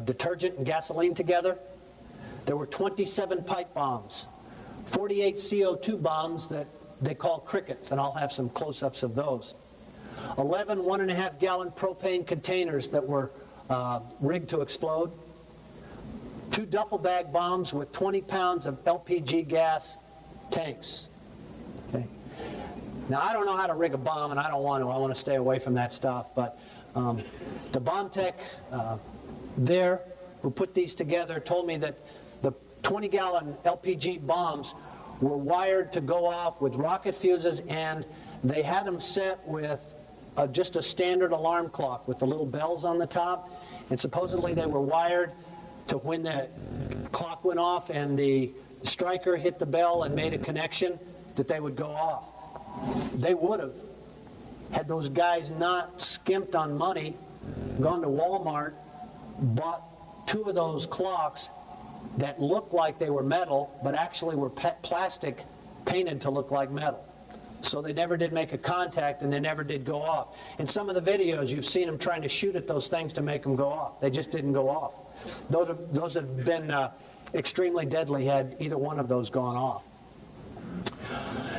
detergent and gasoline together. There were 27 pipe bombs, 48 CO2 bombs that they call crickets, and I'll have some close-ups of those. 11 1.5-gallon propane containers that were rigged to explode. 2 duffel bag bombs with 20 pounds of LPG gas tanks. Okay. Now, I don't know how to rig a bomb, and I don't want to. I want to stay away from that stuff. But the bomb tech there who put these together told me that the 20-gallon LPG bombs were wired to go off with rocket fuses, and they had them set with just a standard alarm clock with the little bells on the top. And supposedly they were wired to when the clock went off and the striker hit the bell and made a connection, that they would go off. They would have, had those guys not skimped on money, gone to Walmart, bought 2 of those clocks that looked like they were metal, but actually were plastic painted to look like metal. So they never did make a contact, and they never did go off. In some of the videos, you've seen them trying to shoot at those things to make them go off. They just didn't go off. Those have been extremely deadly had either one of those gone off.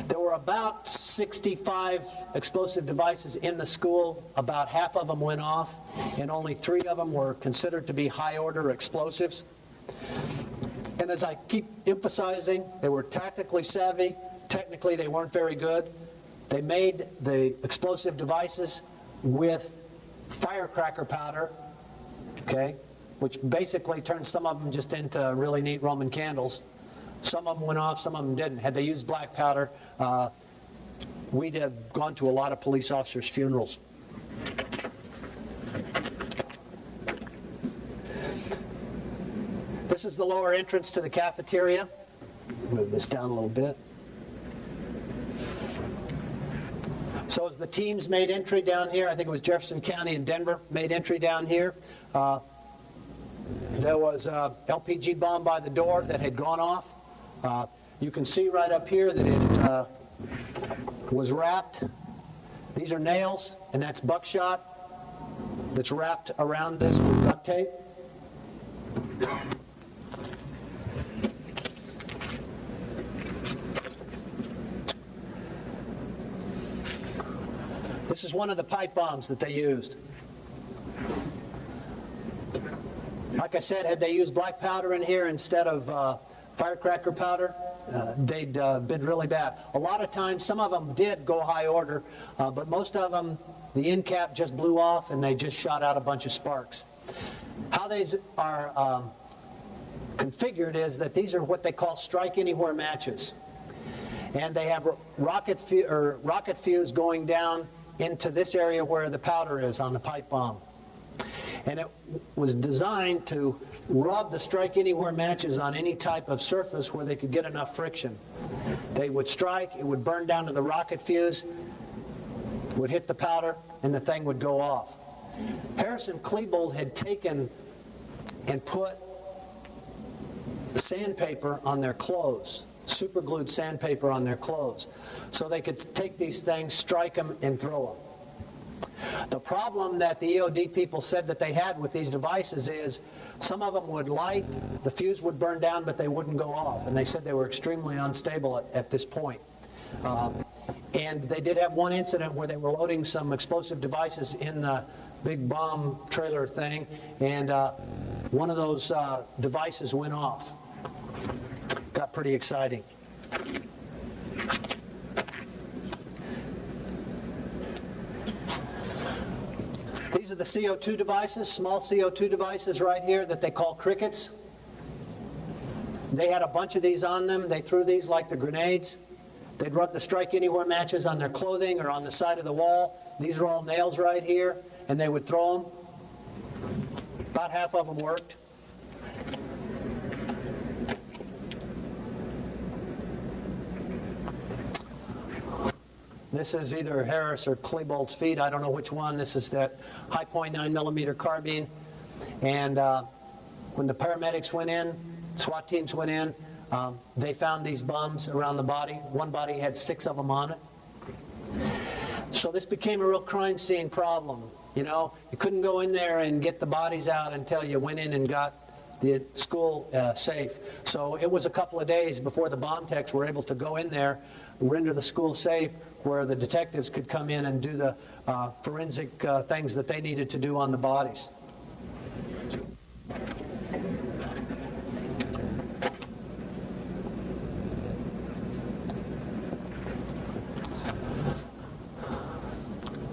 There were about 65 explosive devices in the school. About half of them went off, and only 3 of them were considered to be high-order explosives. And as I keep emphasizing, they were tactically savvy. Technically, they weren't very good. They made the explosive devices with firecracker powder, okay, which basically turned some of them just into really neat Roman candles. Some of them went off, some of them didn't. Had they used black powder, we'd have gone to a lot of police officers' funerals. This is the lower entrance to the cafeteria. Move this down a little bit. So as the teams made entry down here, I think it was Jefferson County and Denver made entry down here. There was a LPG bomb by the door that had gone off. You can see right up here that it was wrapped. These are nails, and that's buckshot that's wrapped around this with duct tape. This is one of the pipe bombs that they used. Like I said, had they used black powder in here instead of firecracker powder, they'd been really bad. A lot of times, some of them did go high order, but most of them, the end cap just blew off and they just shot out a bunch of sparks. How these are configured is that these are what they call strike anywhere matches. And they have rocket fuse going down into this area where the powder is on the pipe bomb. And it was designed to rub the strike anywhere matches on any type of surface where they could get enough friction. They would strike, it would burn down to the rocket fuse, would hit the powder, and the thing would go off. Harrison Klebold had taken and put sandpaper on their clothes, superglued sandpaper on their clothes, so they could take these things, strike them, and throw them. The problem that the EOD people said that they had with these devices is some of them would light, the fuse would burn down, but they wouldn't go off. And they said they were extremely unstable at this point. And they did have one incident where they were loading some explosive devices in the big bomb trailer thing, and one of those devices went off. Got pretty exciting. These are the CO2 devices, small CO2 devices right here that they call crickets. They had a bunch of these on them. They threw these like the grenades. They'd rub the strike anywhere matches on their clothing or on the side of the wall. These are all nails right here, and they would throw them. About half of them worked. This is either Harris or Klebold's feet. I don't know which one. This is that high point 9mm carbine. And when the paramedics went in, SWAT teams went in, they found these bombs around the body. One body had 6 of them on it. So this became a real crime scene problem. You know, you couldn't go in there and get the bodies out until you went in and got the school safe. So it was a couple of days before the bomb techs were able to go in there, render the school safe, where the detectives could come in and do the forensic things that they needed to do on the bodies.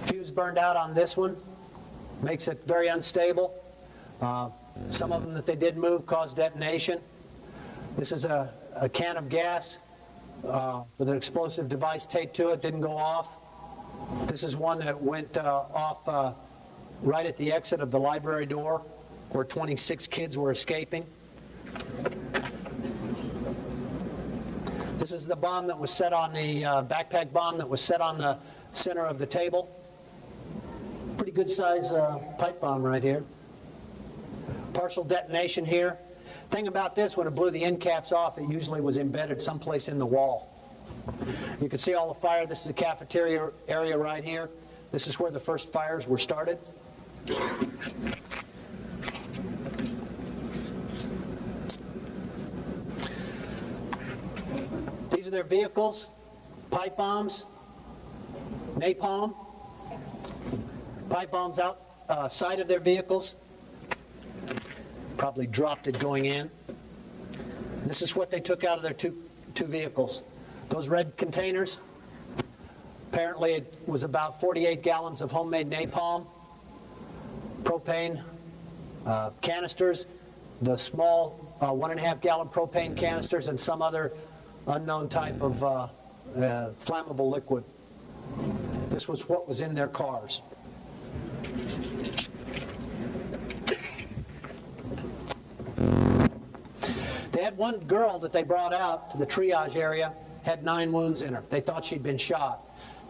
Fuse burned out on this one. Makes it very unstable. Some of them that they did move caused detonation. This is a can of gas with an explosive device taped to it, didn't go off. This is one that went off right at the exit of the library door where 26 kids were escaping. This is the bomb that was set on the backpack bomb that was set on the center of the table. Pretty good size pipe bomb right here. Partial detonation here. Thing about this, when it blew the end caps off, it usually was embedded someplace in the wall. You can see all the fire. This is the cafeteria area right here. This is where the first fires were started. These are their vehicles, pipe bombs, napalm, pipe bombs outside of their vehicles. Probably dropped it going in. This is what they took out of their two vehicles. Those red containers, apparently it was about 48 gallons of homemade napalm, propane canisters, the small 1.5 gallon propane canisters, and some other unknown type of flammable liquid. This was what was in their cars. They had one girl that they brought out to the triage area, had 9 wounds in her. They thought she'd been shot.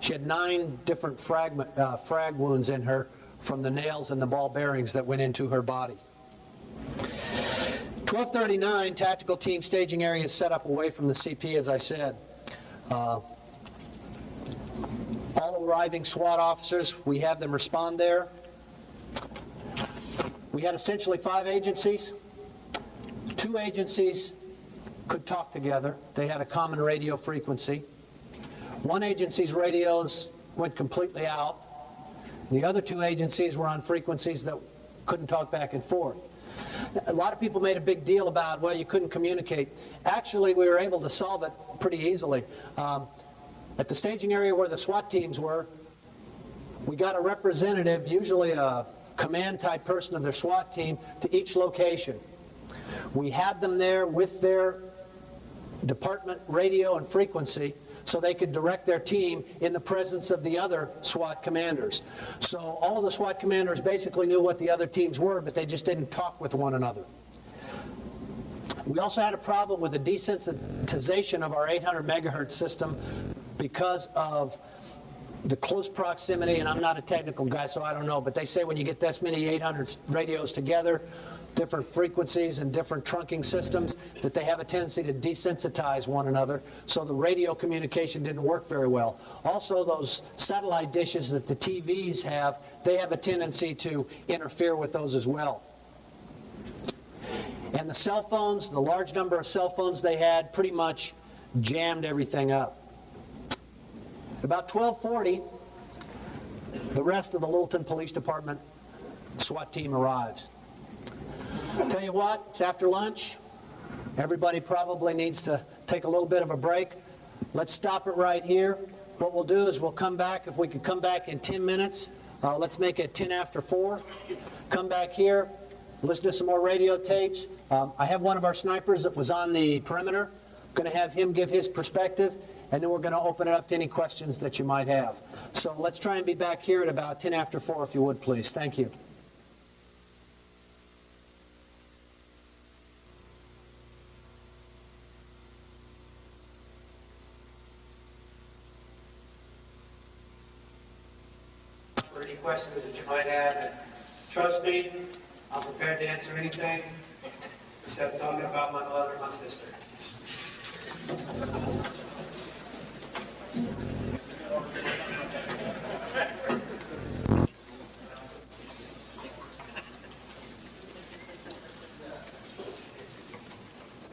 She had 9 different frag wounds in her from the nails and the ball bearings that went into her body. 1239, tactical team staging area is set up away from the CP, as I said. All arriving SWAT officers, we have them respond there. We had essentially 5 agencies. 2 agencies could talk together. They had a common radio frequency. 1 agency's radios went completely out. The other 2 agencies were on frequencies that couldn't talk back and forth. A lot of people made a big deal about, well, you couldn't communicate. Actually, we were able to solve it pretty easily. At the staging area where the SWAT teams were, we got a representative, usually a command-type person of their SWAT team, to each location. We had them there with their department radio and frequency so they could direct their team in the presence of the other SWAT commanders. So all of the SWAT commanders basically knew what the other teams were, but they just didn't talk with one another. We also had a problem with the desensitization of our 800 megahertz system because of the close proximity, and I'm not a technical guy, so I don't know, but they say when you get this many 800 radios together, different frequencies and different trunking systems, that they have a tendency to desensitize one another, so the radio communication didn't work very well. Also, those satellite dishes that the TVs have, they have a tendency to interfere with those as well. And the cell phones, the large number of cell phones they had, pretty much jammed everything up. About 12:40, the rest of the Littleton Police Department SWAT team arrives. Tell you what, it's after lunch. Everybody probably needs to take a little bit of a break. Let's stop it right here. What we'll do is we'll come back. If we could come back in 10 minutes, let's make it 10 after 4. Come back here, listen to some more radio tapes. I have one of our snipers that was on the perimeter. Going to have him give his perspective, and then we're going to open it up to any questions that you might have. So let's try and be back here at about 10 after 4, if you would, please. Thank you. For any questions that you might have, and trust me, I'm prepared to answer anything except talking about my mother and my sister.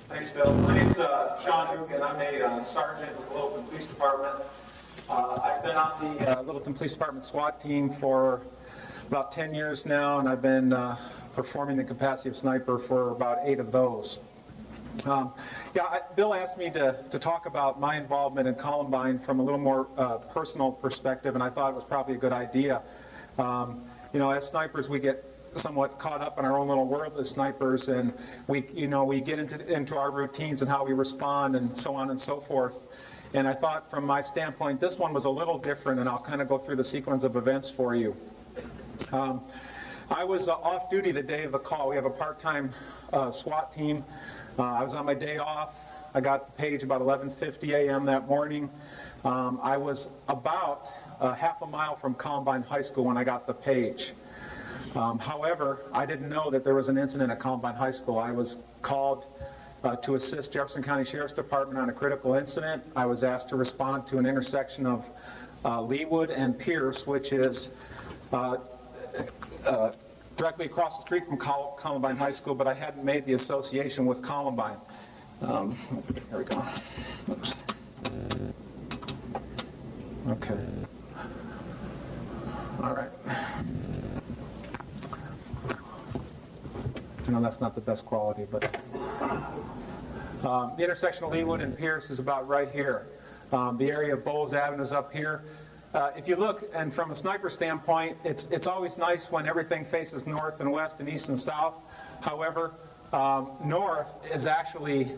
Thanks, Bill. My name's Sean Duke, and I'm a sergeant with the Littleton Police Department. I've been on the Littleton Police Department SWAT team for about 10 years now, and I've been performing the capacity of sniper for about 8 of those. Bill asked me to talk about my involvement in Columbine from a little more personal perspective, and I thought it was probably a good idea. As snipers, we get somewhat caught up in our own little world as snipers, and we get into our routines and how we respond and so on and so forth. And I thought from my standpoint, this one was a little different, and I'll kind of go through the sequence of events for you. I was off duty the day of the call. We have a part-time SWAT team. I was on my day off. I got the page about 11:50 a.m. that morning. I was about half a mile from Columbine High School when I got the page. However, I didn't know that there was an incident at Columbine High School. I was called to assist Jefferson County Sheriff's Department on a critical incident. I was asked to respond to an intersection of Leawood and Pierce, which is directly across the street from Columbine High School, but I hadn't made the association with Columbine. Here we go. Oops. Okay. All right. I know that's not the best quality, but The intersection of Leewood and Pierce is about right here. The area of Bowles Avenue is up here. If you look, and from a sniper standpoint, it's always nice when everything faces north and west and east and south. However, north is actually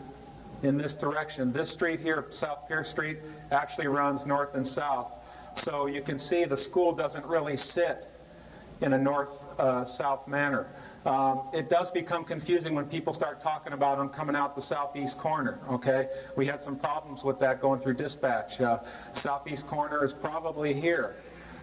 in this direction. This street here, South Pierce Street, actually runs north and south. So you can see the school doesn't really sit in a north-south manner. It does become confusing when people start talking about them coming out the southeast corner, okay? We had some problems with that going through dispatch. Southeast corner is probably here.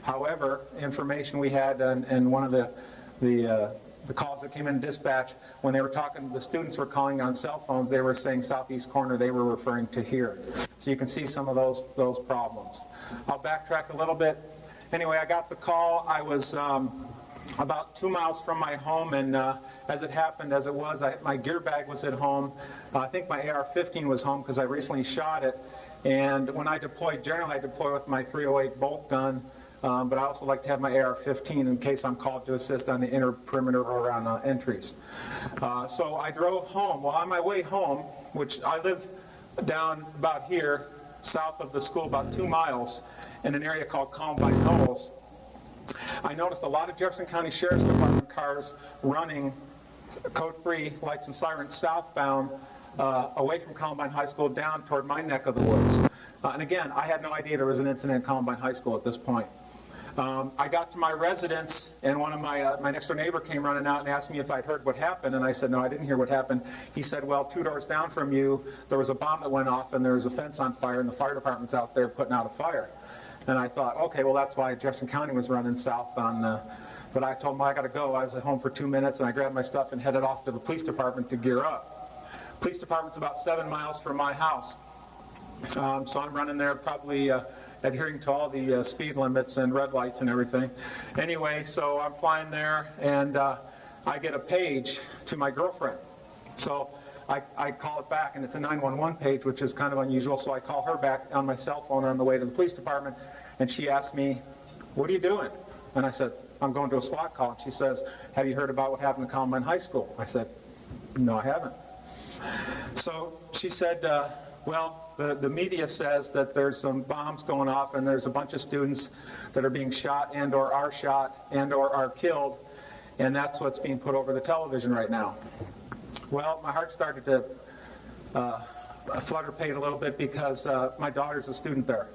However, information we had in one of the calls that came in dispatch, when they were talking, the students were calling on cell phones, they were saying southeast corner, they were referring to here. So you can see some of those problems. I'll backtrack a little bit. Anyway, I got the call. I was about 2 miles from my home, and as it happened, as it was, my gear bag was at home. I think my AR-15 was home because I recently shot it. And when I deploy, generally I deploy with my .308 bolt gun, but I also like to have my AR-15 in case I'm called to assist on the inner perimeter or on entries. So I drove home. Well, on my way home, which I live down about here, south of the school, about 2 miles, in an area called Columbine Knolls, I noticed a lot of Jefferson County Sheriff's Department cars running code-free lights and sirens southbound away from Columbine High School down toward my neck of the woods. And again, I had no idea there was an incident at Columbine High School at this point. I got to my residence, and one of my next door neighbor came running out and asked me if I'd heard what happened, and I said, no, I didn't hear what happened. He said, well, 2 doors down from you, there was a bomb that went off, and there was a fence on fire, and the fire department's out there putting out a fire. And I thought, okay, well, that's why Jefferson County was running south on, but I told him, I got to go. I was at home for 2 minutes, and I grabbed my stuff and headed off to the police department to gear up. Police department's about 7 miles from my house. So I'm running there, probably adhering to all the speed limits and red lights and everything. Anyway, so I'm flying there, and I get a page to my girlfriend. So I call it back, and it's a 911 page, which is kind of unusual, so I call her back on my cell phone on the way to the police department, and she asked me, what are you doing? And I said, I'm going to a SWAT call. And she says, have you heard about what happened at Columbine High School? I said, no, I haven't. So she said, well, the media says that there's some bombs going off, and there's a bunch of students that are being shot and or are killed, and that's what's being put over the television right now. Well, my heart started to flutter pain a little bit because my daughter's a student there.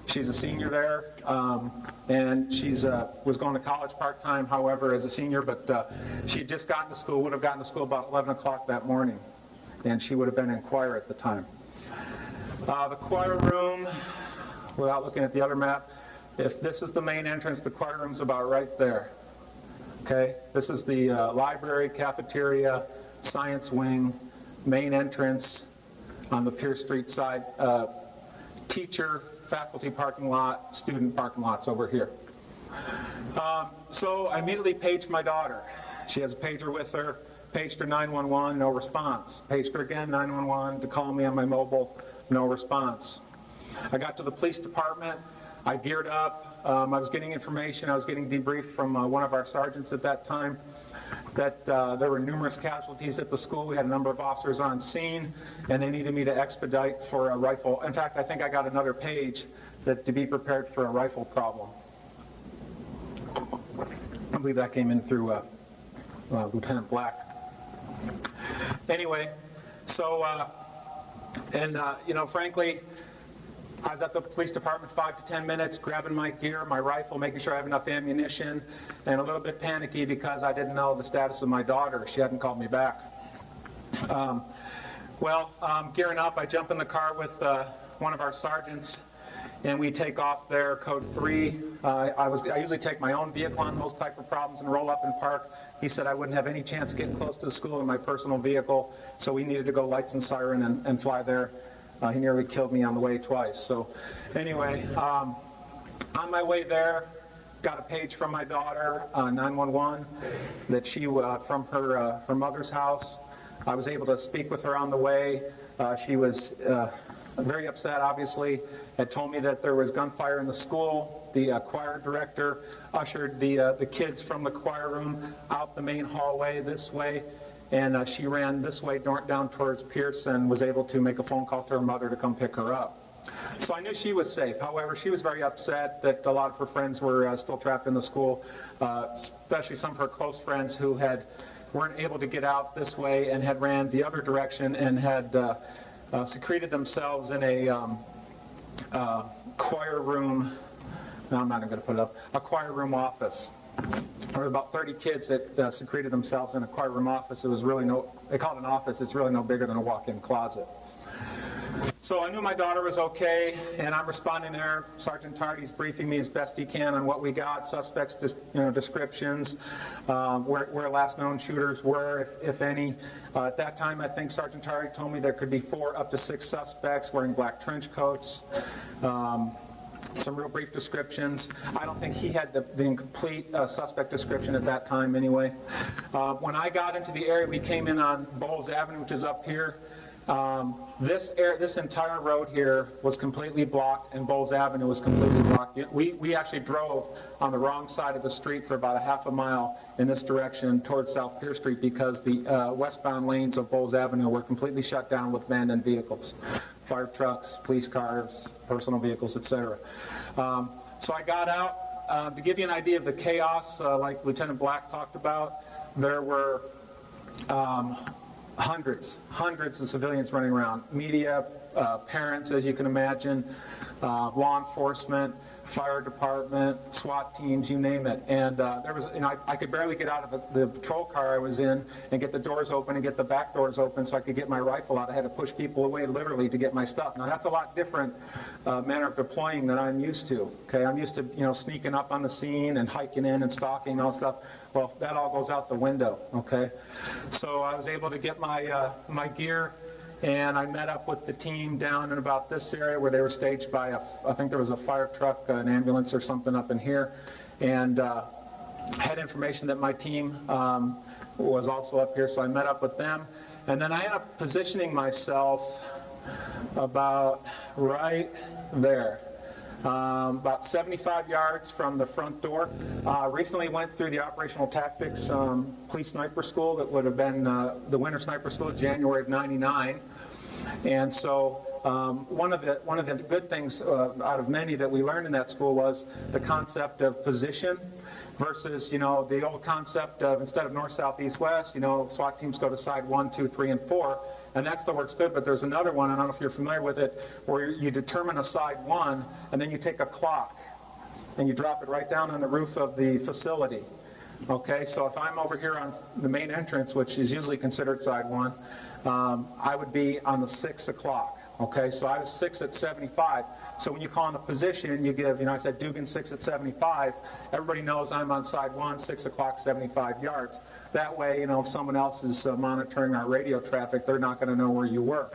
She's a senior there, and she's was going to college part-time, however, as a senior, but she had just gotten to school, would have gotten to school about 11 o'clock that morning, and she would have been in choir at the time. The choir room, without looking at the other map, if this is the main entrance, the choir room's about right there. Okay, this is the library, cafeteria, science wing, main entrance on the Pierce Street side, teacher, faculty parking lot, student parking lots over here. So I immediately paged my daughter. She has a pager with her, paged her 911, no response. Paged her again, 911, to call me on my mobile, no response. I got to the police department. I geared up. I was getting information. I was getting debriefed from one of our sergeants at that time that there were numerous casualties at the school. We had a number of officers on scene, and they needed me to expedite for a rifle. In fact, I think I got another page that to be prepared for a rifle problem. I believe that came in through Lieutenant Black. Anyway, so, frankly, I was at the police department 5 to 10 minutes, grabbing my gear, my rifle, making sure I have enough ammunition, and a little bit panicky because I didn't know the status of my daughter. She hadn't called me back. Gearing up, I jump in the car with one of our sergeants, and we take off there, code 3. I usually take my own vehicle on those type of problems and roll up and park. He said I wouldn't have any chance of getting close to the school in my personal vehicle, so we needed to go lights and siren and fly there. He nearly killed me on the way twice. So anyway, on my way there, got a page from my daughter, 911, that she, from her mother's house. I was able to speak with her on the way. She was very upset, obviously, had told me that there was gunfire in the school. The choir director ushered the kids from the choir room out the main hallway this way, and she ran this way down towards Pierce and was able to make a phone call to her mother to come pick her up. So I knew she was safe. However, she was very upset that a lot of her friends were still trapped in the school, especially some of her close friends who weren't able to get out this way and had ran the other direction and had secreted themselves in a choir room. No, I'm not even going to put it up. A choir room office. There were about 30 kids that secreted themselves in a choir room office. It was really they call it an office. It's really no bigger than a walk-in closet. So I knew my daughter was okay, and I'm responding there. Sergeant Tardy's briefing me as best he can on what we got, suspects, descriptions, where last known shooters were, if any. At that time, I think Sergeant Tardy told me there could be 4 up to 6 suspects wearing black trench coats. Some real brief descriptions. I don't think he had the incomplete suspect description at that time anyway. When I got into the area, we came in on Bowles Avenue, which is up here. This entire road here was completely blocked, and Bowles Avenue was completely blocked. We actually drove on the wrong side of the street for about a half a mile in this direction towards South Pierce Street because the westbound lanes of Bowles Avenue were completely shut down with abandoned vehicles. Fire trucks, police cars, personal vehicles, etc. So I got out. To give you an idea of the chaos, like Lieutenant Black talked about, there were hundreds of civilians running around. Media, parents, as you can imagine, law enforcement, fire department, SWAT teams, you name it. And there was, I could barely get out of the patrol car I was in and get the doors open and get the back doors open so I could get my rifle out. I had to push people away literally to get my stuff. Now that's a lot different manner of deploying than I'm used to. Okay, I'm used to sneaking up on the scene and hiking in and stalking and all stuff. Well, that all goes out the window. Okay, so I was able to get my my gear. And I met up with the team down in about this area where they were staged by, I think there was a fire truck, an ambulance or something up in here. And had information that my team was also up here, so I met up with them. And then I ended up positioning myself about right there. About 75 yards from the front door. Recently went through the Operational Tactics Police Sniper School that would have been the Winter Sniper School of January of '99. And so one of the good things out of many that we learned in that school was the concept of position versus, the old concept of instead of north, south, east, west, SWAT teams go to side 1, 2, 3, and 4. And that still works good, but there's another one, I don't know if you're familiar with it, where you determine a side 1, and then you take a clock, and you drop it right down on the roof of the facility. Okay, so if I'm over here on the main entrance, which is usually considered side 1, I would be on the 6 o'clock. Okay, so I was 6 at 75. So when you call in a position, you give, I said Dugan 6 at 75. Everybody knows I'm on side 1, 6 o'clock, 75 yards. That way, if someone else is monitoring our radio traffic, they're not going to know where you were.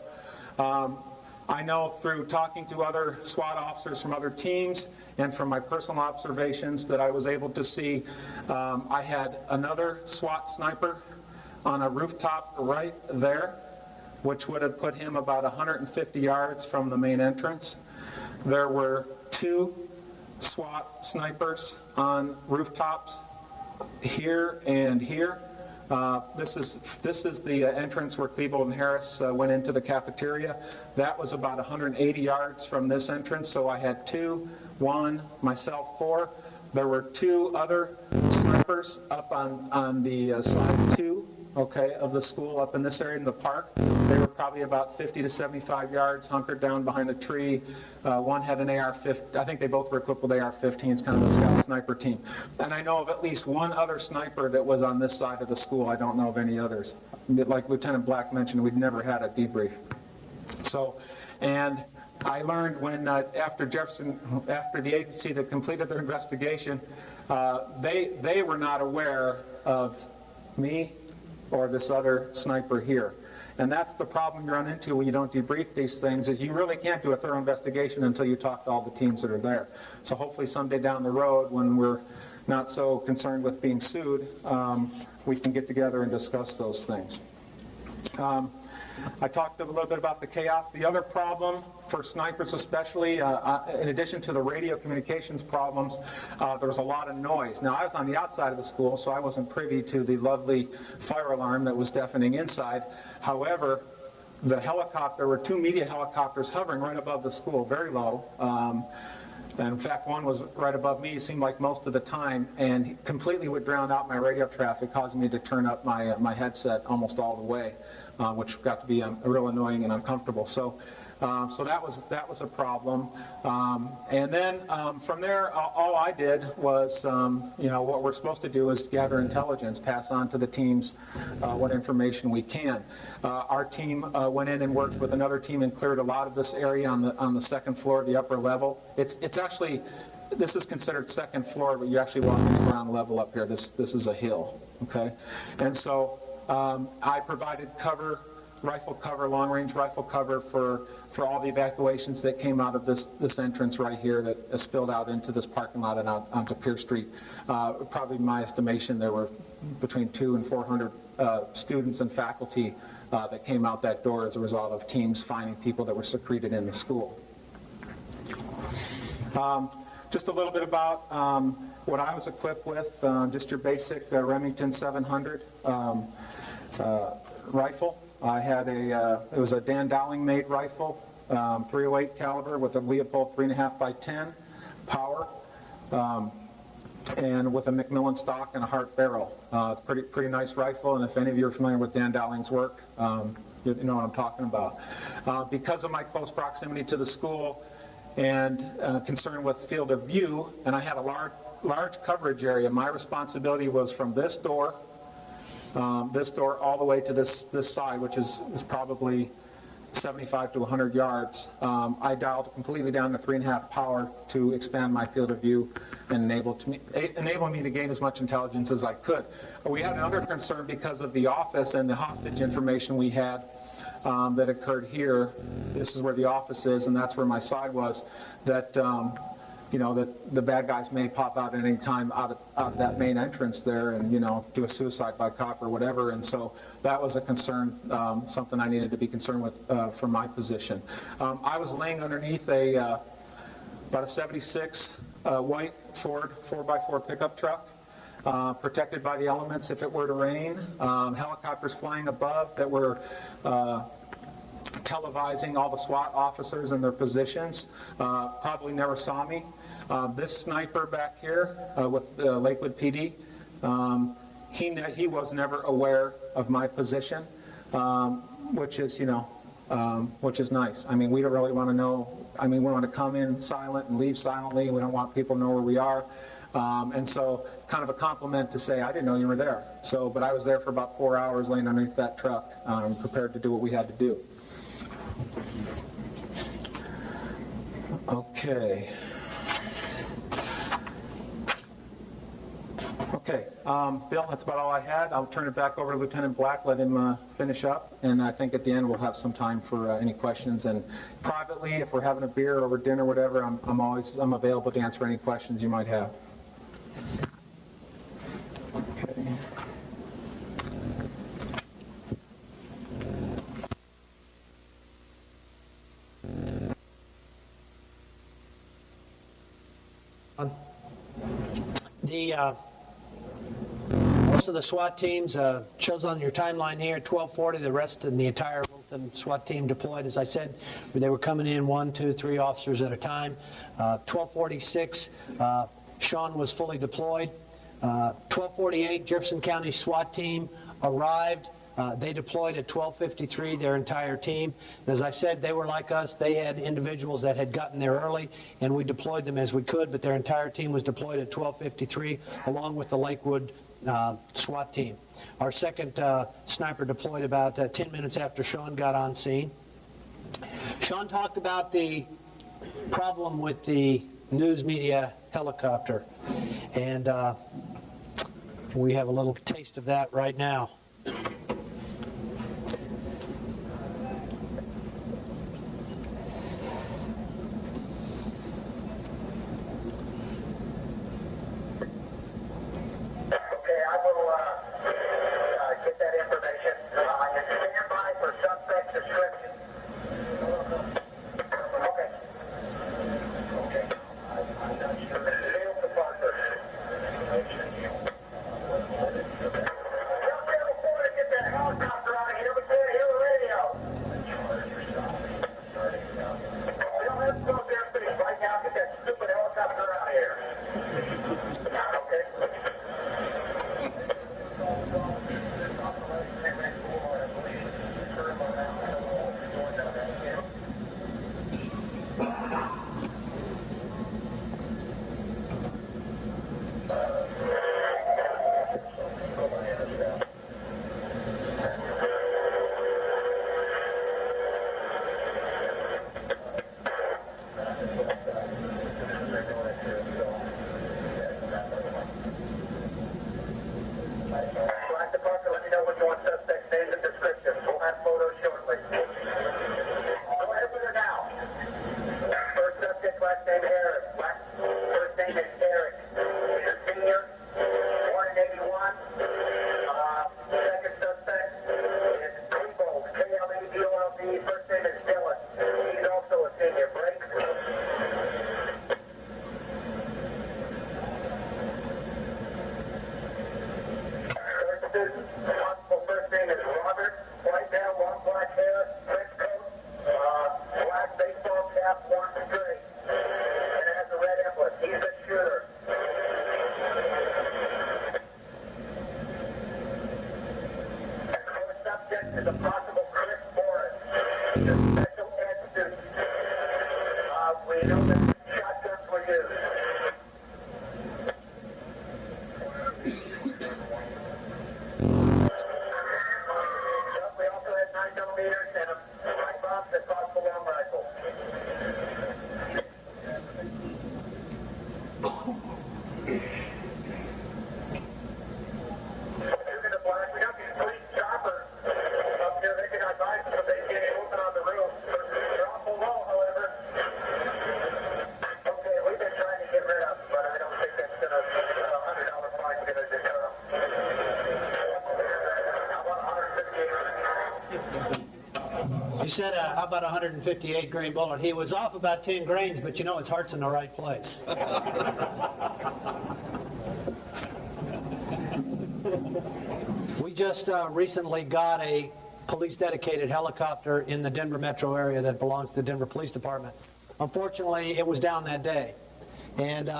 I know through talking to other SWAT officers from other teams and from my personal observations that I was able to see I had another SWAT sniper on a rooftop right there, which would have put him about 150 yards from the main entrance. There were 2 SWAT snipers on rooftops here and here. This is the entrance where Klebold and Harris went into the cafeteria. That was about 180 yards from this entrance, so I had 2, 1, myself 4. There were 2 other snipers up on the side 2. Okay, of the school up in this area in the park. They were probably about 50 to 75 yards, hunkered down behind a tree. One had an AR-15. I think they both were equipped with AR-15s, kind of a scout sniper team. And I know of at least one other sniper that was on this side of the school. I don't know of any others. Like Lieutenant Black mentioned, we'd never had a debrief. So, and I learned when after the agency that completed their investigation, they were not aware of me or this other sniper here. And that's the problem you run into when you don't debrief these things, is you really can't do a thorough investigation until you talk to all the teams that are there. So hopefully someday down the road, when we're not so concerned with being sued, we can get together and discuss those things. I talked a little bit about the chaos. The other problem for snipers especially, in addition to the radio communications problems, there was a lot of noise. Now, I was on the outside of the school, so I wasn't privy to the lovely fire alarm that was deafening inside. However, the helicopter, there were 2 media helicopters hovering right above the school, very low. And in fact, one was right above me, it seemed like most of the time, and completely would drown out my radio traffic, causing me to turn up my headset almost all the way, which got to be real annoying and uncomfortable. So that was a problem. And then from there, all I did was, what we're supposed to do is gather intelligence, pass on to the teams what information we can. Our team went in and worked with another team and cleared a lot of this area on the second floor, the upper level. It's actually, this is considered second floor, but you're actually walking the ground level up here. This is a hill, okay? And so I provided cover, rifle cover, long-range rifle cover for all the evacuations that came out of this entrance right here that spilled out into this parking lot and out onto Pierce Street. Probably in my estimation, there were between 200 and 400 students and faculty that came out that door as a result of teams finding people that were secreted in the school. Just a little bit about what I was equipped with, just your basic Remington 700 rifle. I had it was a Dan Dowling made rifle, .308 caliber with a Leopold 3.5x10 power, and with a Macmillan stock and a Hart barrel. It's a pretty nice rifle, and if any of you are familiar with Dan Dowling's work, you know what I'm talking about. Because of my close proximity to the school and concern with field of view, and I had a large coverage area, my responsibility was from this door all the way to this side, which is probably 75 to 100 yards. I dialed completely down to 3.5 power to expand my field of view and enable me to gain as much intelligence as I could. We had another concern because of the office and the hostage information we had that occurred here. This is where the office is, and that's where my side was, that that the bad guys may pop out at any time out of that main entrance there and, do a suicide by cop or whatever. And so that was a concern, something I needed to be concerned with from my position. I was laying underneath about a 76 white Ford 4x4 pickup truck, protected by the elements if it were to rain. Helicopters flying above that were televising all the SWAT officers and their positions. Probably never saw me. This sniper back here with Lakewood PD, he was never aware of my position, which is nice. I mean, we don't really want to know. I mean, we want to come in silent and leave silently. We don't want people to know where we are. And so kind of a compliment to say, I didn't know you were there. But I was there for about 4 hours laying underneath that truck, prepared to do what we had to do. Okay. Bill, that's about all I had. I'll turn it back over to Lieutenant Black, let him finish up, and I think at the end we'll have some time for any questions. And privately, if we're having a beer over dinner or whatever, I'm available to answer any questions you might have. Okay. Most of the SWAT teams shows on your timeline here, 1240, the rest and the entire Wilton SWAT team deployed. As I said, they were coming in 1, 2, 3 officers at a time. 1246, Sean was fully deployed. 1248, Jefferson County SWAT team arrived. They deployed at 1253, their entire team. As I said, they were like us. They had individuals that had gotten there early, and we deployed them as we could, but their entire team was deployed at 1253, along with the Lakewood SWAT team. Our second sniper deployed about 10 minutes after Sean got on scene. Sean talked about the problem with the news media helicopter, and we have a little taste of that right now. Okay, I will get that information. Stand by. one. Second suspect is Klebold, K-L-E-B-O-L-D. First name is Dylan. He's also a senior. Break. Third student, possible first name is Robert. White male, long black hair, trench coat, black baseball cap, worn straight. And it has a red emblem. He's the shooter. And first subject is a possible Chris Morris. He's a special ed student. We know that shotguns were used. We also had 9mm and a light box and possible long rifle. Using the black, we got these police choppers up here. They can advise us if they get movement on the roof. They're awful low, however. Okay, we've been trying to get rid of them, but I don't think that's going to, $100 fine going to deter them. How about 158? You said, how about 158 grain bullet? He was off about 10 grains, but you know his heart's in the right place. We just recently got a police-dedicated helicopter in the Denver metro area that belongs to the Denver Police Department. Unfortunately, it was down that day. And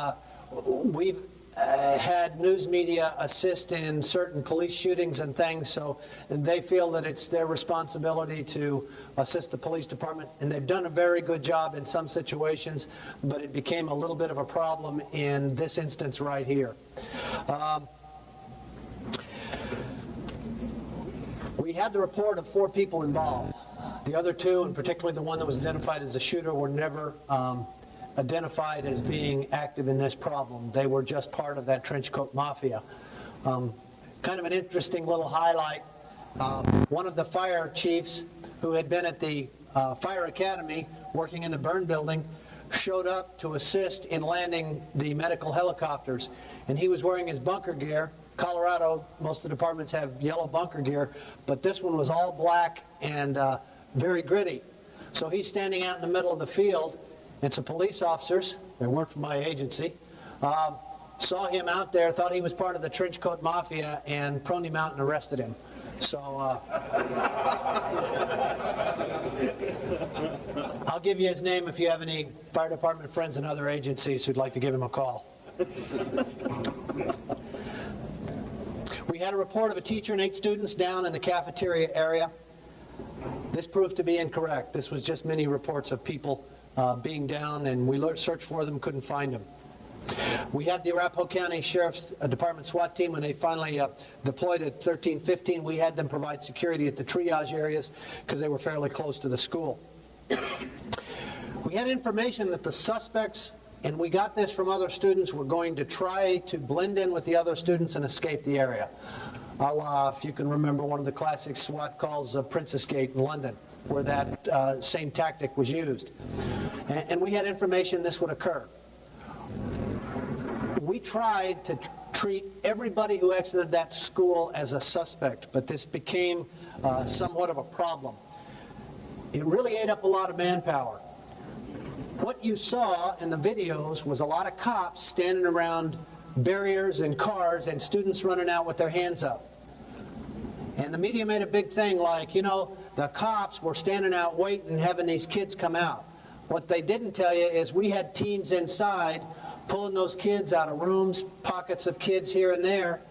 we've had news media assist in certain police shootings and things, so they feel that it's their responsibility to assist the police department, and they've done a very good job in some situations, but it became a little bit of a problem in this instance right here. We had the report of 4 people involved. The other 2, and particularly the one that was identified as a shooter, were never identified as being active in this problem. They were just part of that trenchcoat mafia. Kind of an interesting little highlight. One of the fire chiefs who had been at the fire academy working in the burn building showed up to assist in landing the medical helicopters, and he was wearing his bunker gear. Colorado, most of the departments have yellow bunker gear, but this one was all black and very gritty. So he's standing out in the middle of the field, and some police officers, they weren't from my agency, saw him out there, thought he was part of the trenchcoat mafia, and proned him out and arrested him. So I'll give you his name if you have any fire department friends and other agencies who'd like to give him a call. We had a report of a teacher and 8 students down in the cafeteria area. This proved to be incorrect. This was just many reports of people being down, and we searched for them, couldn't find them. We had the Arapahoe County Sheriff's Department SWAT team. When they finally deployed at 1315, we had them provide security at the triage areas because they were fairly close to the school. We had information that the suspects, and we got this from other students, were going to try to blend in with the other students and escape the area. If you can remember one of the classic SWAT calls, Princess Gate in London, where that same tactic was used. And we had information this would occur. We tried to treat everybody who exited that school as a suspect, but this became somewhat of a problem. It really ate up a lot of manpower. What you saw in the videos was a lot of cops standing around barriers and cars and students running out with their hands up. And the media made a big thing like, you know, the cops were standing out waiting, having these kids come out. What they didn't tell you is we had teams inside pulling those kids out of rooms, pockets of kids here and there.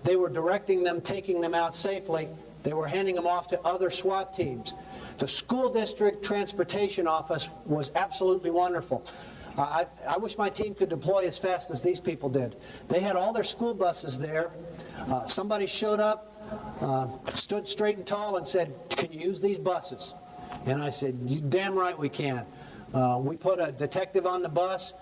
They were directing them, taking them out safely. They were handing them off to other SWAT teams. The school district transportation office was absolutely wonderful. I wish my team could deploy as fast as these people did. They had all their school buses there. Somebody showed up, stood straight and tall and said, "Can you use these buses?" And I said, "You damn right we can." We put a detective on the bus.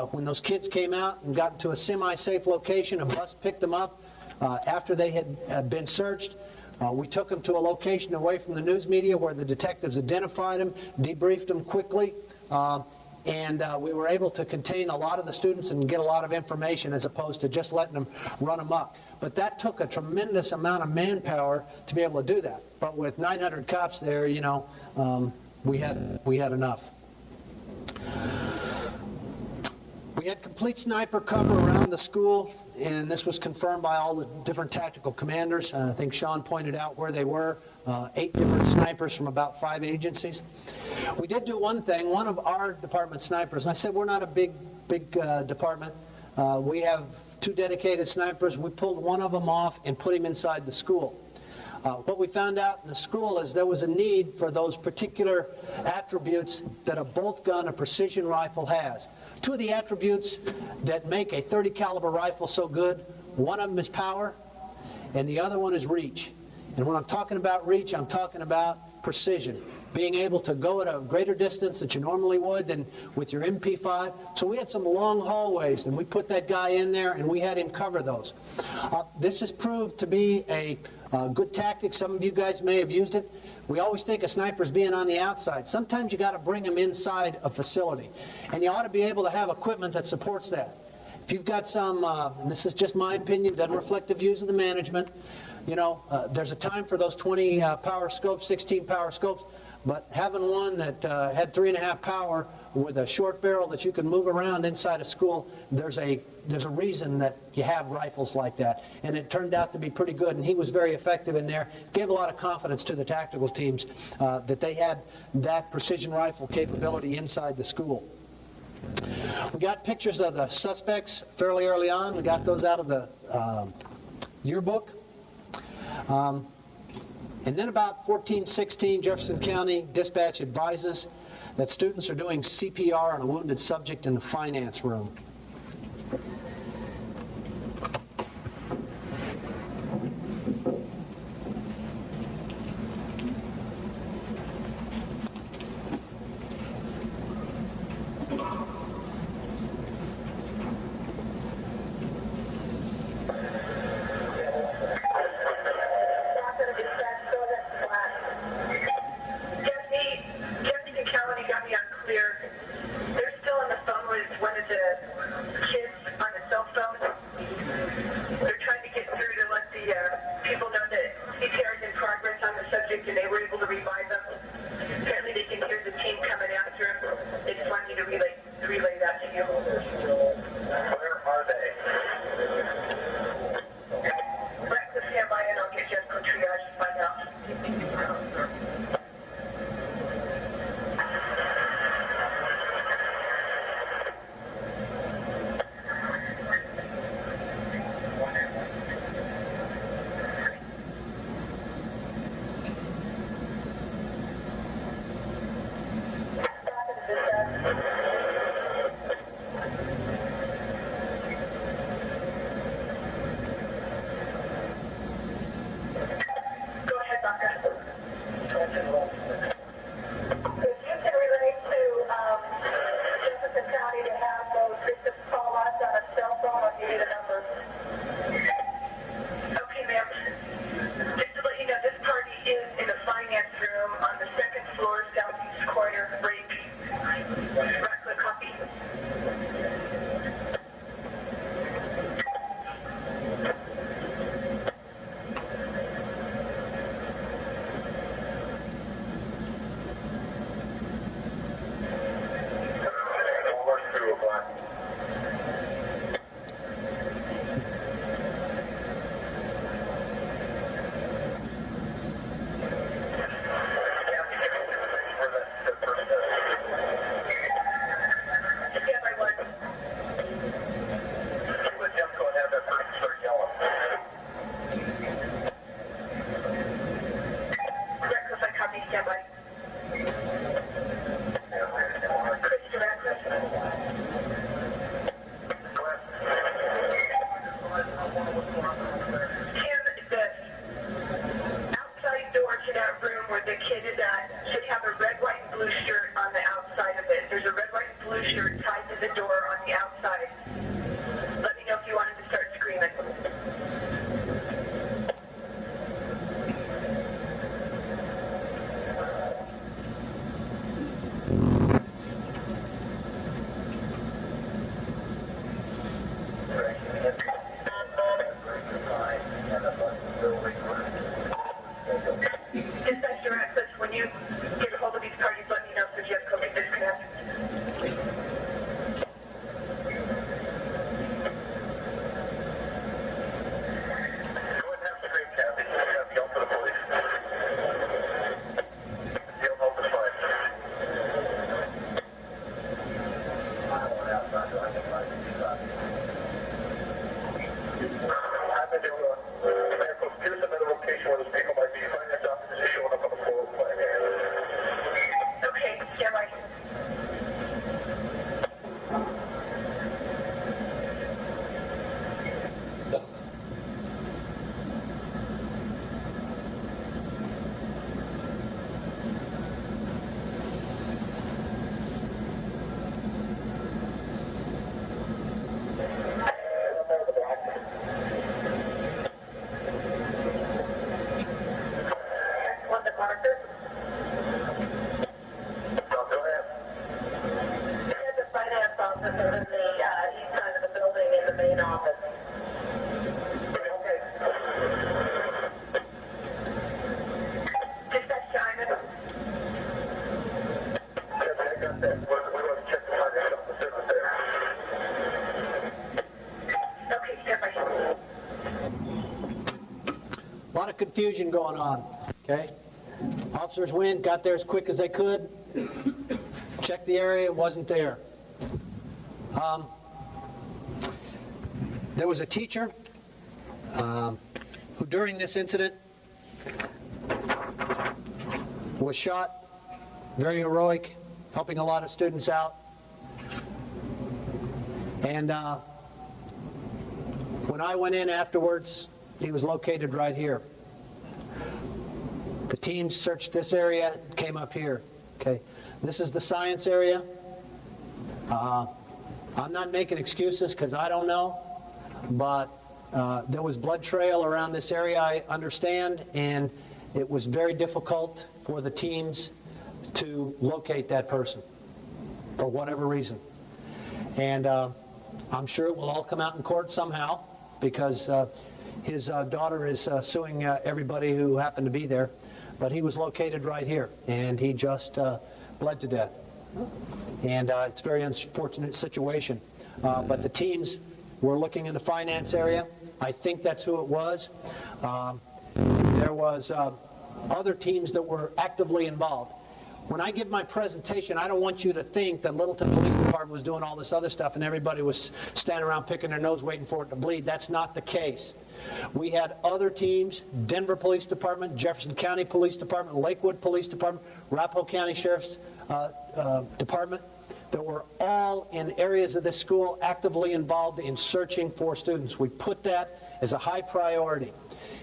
When those kids came out and got to a semi-safe location, a bus picked them up. After they had been searched, we took them to a location away from the news media where the detectives identified them, debriefed them quickly, and we were able to contain a lot of the students and get a lot of information as opposed to just letting them run amok. but that took a tremendous amount of manpower to be able to do that. But with 900 cops there, you know, we had enough. We had complete sniper cover around the school, and this was confirmed by all the different tactical commanders. I think Sean pointed out where they were, 8 different snipers from about 5 agencies. We did do one thing. One of our department snipers, and I said we're not a big department. We have 2 dedicated snipers. We pulled one of them off and put him inside the school. What we found out in the school is there was a need for those particular attributes that a bolt gun, a precision rifle has. 2 of the attributes that make a .30 caliber rifle so good, one of them is power, and the other one is reach. And when I'm talking about reach, I'm talking about precision. Being able to go at a greater distance that you normally would than with your MP5. So we had some long hallways, and we put that guy in there, and we had him cover those. This has proved to be a good tactic. Some of you guys may have used it. We always think of snipers being on the outside. Sometimes you got to bring them inside a facility. And you ought to be able to have equipment that supports that. If you've got some, and this is just my opinion, doesn't reflect the views of the management, you know, there's a time for those 20 power scopes, 16 power scopes, but having one that had 3.5 power with a short barrel that you can move around inside a school, there's a reason that you have rifles like that. And it turned out to be pretty good, and he was very effective in there. Gave a lot of confidence to the tactical teams that they had that precision rifle capability inside the school. We got pictures of the suspects fairly early on. We got those out of the yearbook. And then about 1416, Jefferson County Dispatch advises that students are doing CPR on a wounded subject in the finance room. Jefferson County got me unclear. They're still in the phone with one of the A lot of confusion going on, okay? Officers went, got there as quick as they could, checked the area, it wasn't there. There was a teacher who during this incident was shot, very heroic, helping a lot of students out. And when I went in afterwards, he was located right here. The teams searched this area, came up here. Okay, this is the science area. I'm not making excuses because I don't know, but there was blood trail around this area, I understand, and it was very difficult for the teams to locate that person for whatever reason. And I'm sure it will all come out in court somehow because his daughter is suing everybody who happened to be there. But he was located right here, and he just bled to death. And it's a very unfortunate situation. But the teams were looking in the finance area. I think that's who it was. There was other teams that were actively involved. When I give my presentation, I don't want you to think that Littleton Police Department was doing all this other stuff and everybody was standing around picking their nose waiting for it to bleed. That's not the case. We had other teams, Denver Police Department, Jefferson County Police Department, Lakewood Police Department, Arapahoe County Sheriff's Department, that were all in areas of this school actively involved in searching for students. We put that as a high priority.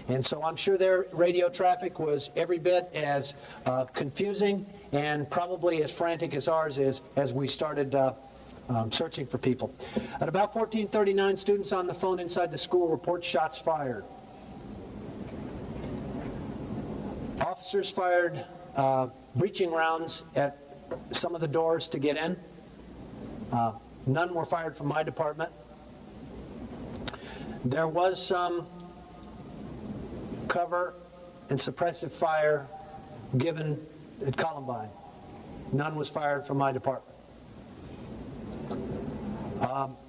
And so I'm sure their radio traffic was every bit as confusing and probably as frantic as ours is as we started searching for people. At about 14:39, students on the phone inside the school report shots fired. Officers fired breaching rounds at some of the doors to get in. None were fired from my department. There was some cover and suppressive fire given at Columbine. None was fired from my department.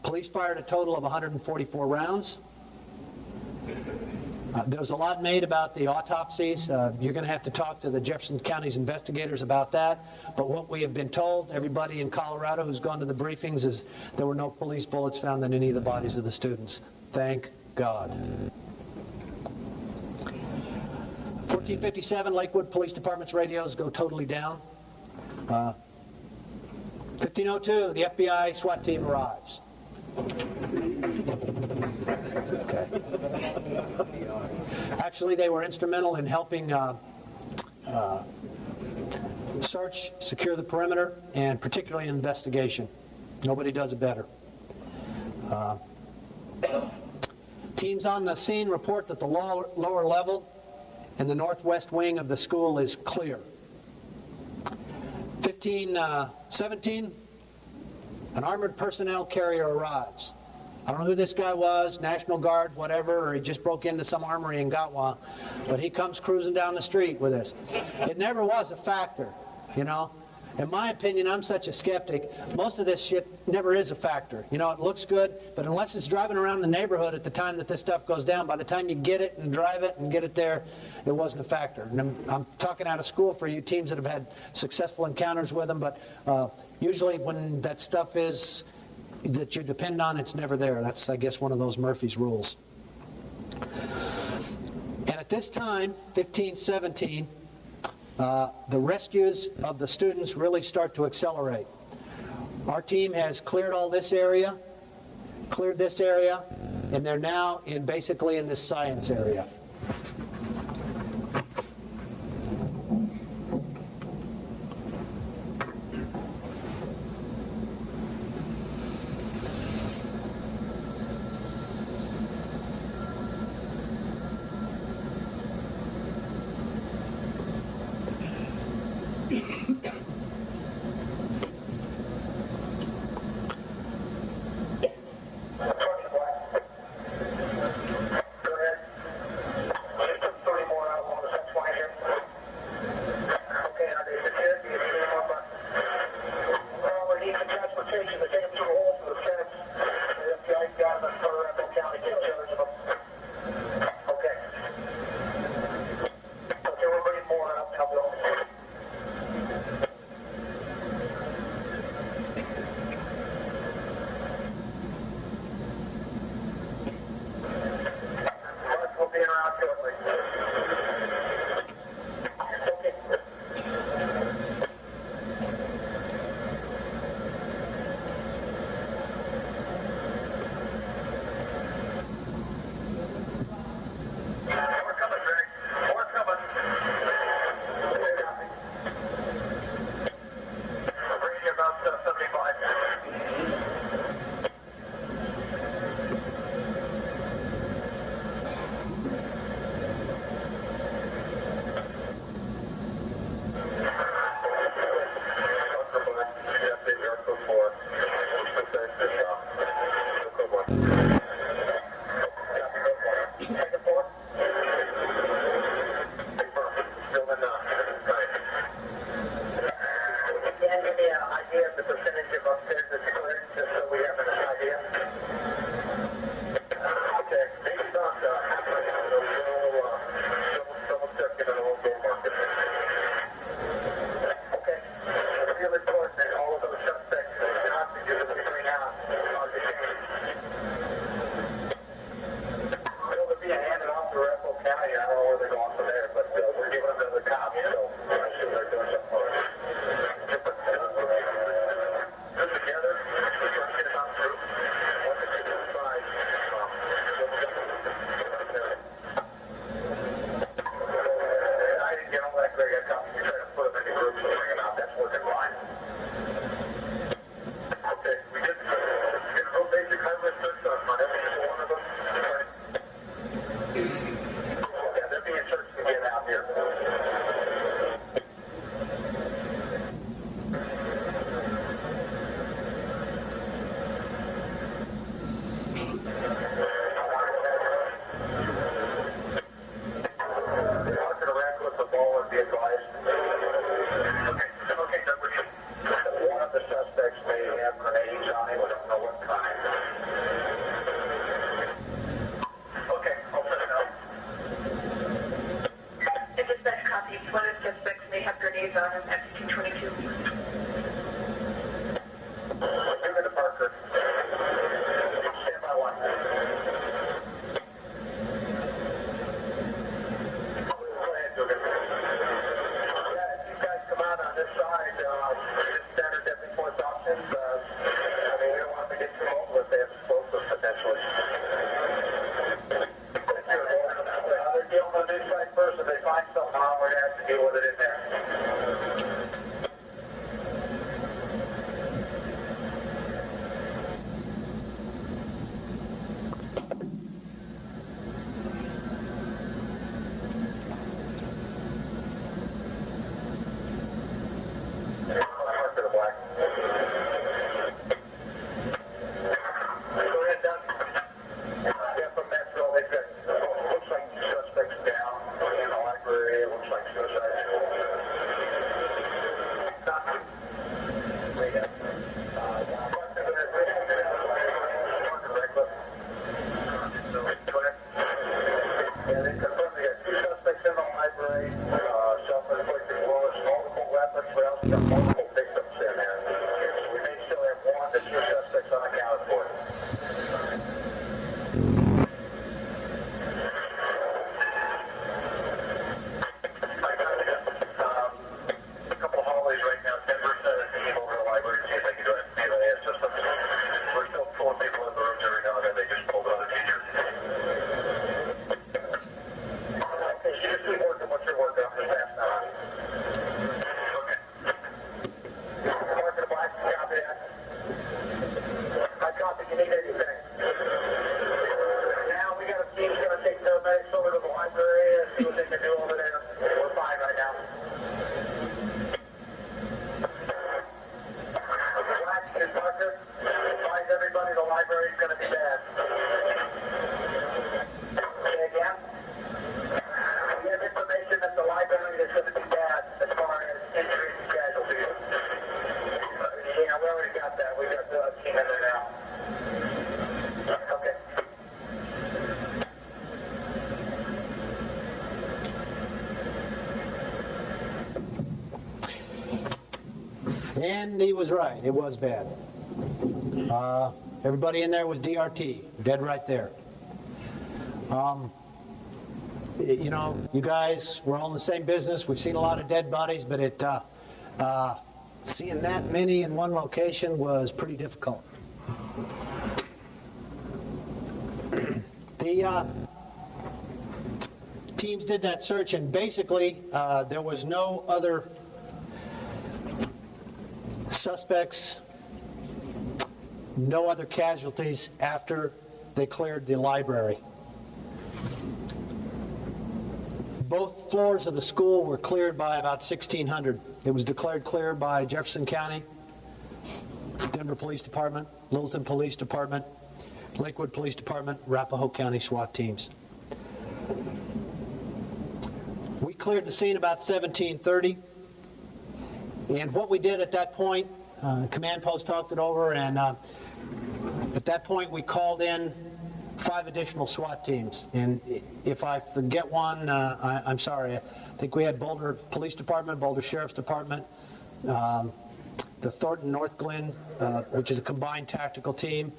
Police fired a total of 144 rounds. There was a lot made about the autopsies. You're going to have to talk to the Jefferson County's investigators about that. But what we have been told, everybody in Colorado who's gone to the briefings, is there were no police bullets found in any of the bodies of the students. Thank God. 14:57, Lakewood Police Department's radios go totally down. 15:02, the FBI SWAT team arrives. Okay. Actually, they were instrumental in helping search, secure the perimeter, and particularly investigation. Nobody does it better. Teams on the scene report that the lower level and the northwest wing of the school is clear. 15:17, an armored personnel carrier arrives. I don't know who this guy was, National Guard, whatever, or he just broke into some armory and got one, but he comes cruising down the street with this. It never was a factor, you know. In my opinion, I'm such a skeptic, most of this shit never is a factor. You know, it looks good, but unless it's driving around the neighborhood at the time that this stuff goes down, by the time you get it and drive it and get it there, it wasn't a factor. And I'm talking out of school for you teams that have had successful encounters with them, but usually when that stuff is that you depend on, it's never there. That's, I guess, one of those Murphy's rules. And at this time, 15:17, the rescues of the students really start to accelerate. Our team has cleared all this area, cleared this area, and they're now basically in this science area. county. I don't know where they're going from there, but we're giving them to the cops, so I assume they're doing something for us. Put together, we're trying to get it on through. Once it gets inside, I didn't get all that great. I got we tried to put them into groups and bring them out. That's working fine. Okay, we get a real basic hardware search on every single one of them. Yeah, they're being searched to get out here. Marking a rack with the ball would be advised. Okay, number two. One of the suspects may have grenades on him. We don't know what kind. Okay, I'll set it up. The dispatch copies. One of the suspects may have grenades on him. F-222. Give it to Parker. Stand by one. Go ahead, Dugan. Yeah, if you guys come out on this side, just standard deputy force options. I mean, we don't want them to get too old if they have explosives potentially. They're dealing on this side first. If they find something wrong, we're going to have to deal with it in there. Mark to the black. Go ahead, Doug. Yeah, from Metro, they've got, looks like suspects down in the library. It looks like suicide. We got, go ahead. Yeah, they confirmed they got two suspects in the library, self-inflicted wounds, multiple weapons. We also got multiple victims in there. So we may still have one to two suspects unaccounted for. I got a couple of hallways right now. 10% of the team over the library to see if they can do it. PLAS systems. We're still pulling people in the rooms every now and then. They just pulled other teachers. Okay, so you just keep working what you're working. I'm just passing that on. Okay. Mark in the black, copy that. I copy, you need anything. Now we got a team's going to take paramedics over to the library and see what they can do over there. We're fine right now. Black and Parker, advise everybody the library is going to be bad. Say again? We have information that the library is going to be bad as far as injuries and casualties. Yeah, we already got that. We got the team in there now. Okay. And he was right. It was bad. Everybody in there was DRT, dead right there. You know, you guys, we're all in the same business. We've seen a lot of dead bodies, but seeing that many in one location was pretty difficult. The teams did that search, and basically there was no other suspects, no other casualties after they cleared the library. Both floors of the school were cleared by about 1600. It was declared clear by Jefferson County, Denver Police Department, Littleton Police Department, Lakewood Police Department, Arapahoe County SWAT teams. We cleared the scene about 1730. And what we did at that point, command post talked it over, and at that point we called in 5 additional SWAT teams. And if I forget one, I'm sorry. I think we had Boulder Police Department, Boulder Sheriff's Department, the Thornton North Glen, which is a combined tactical team,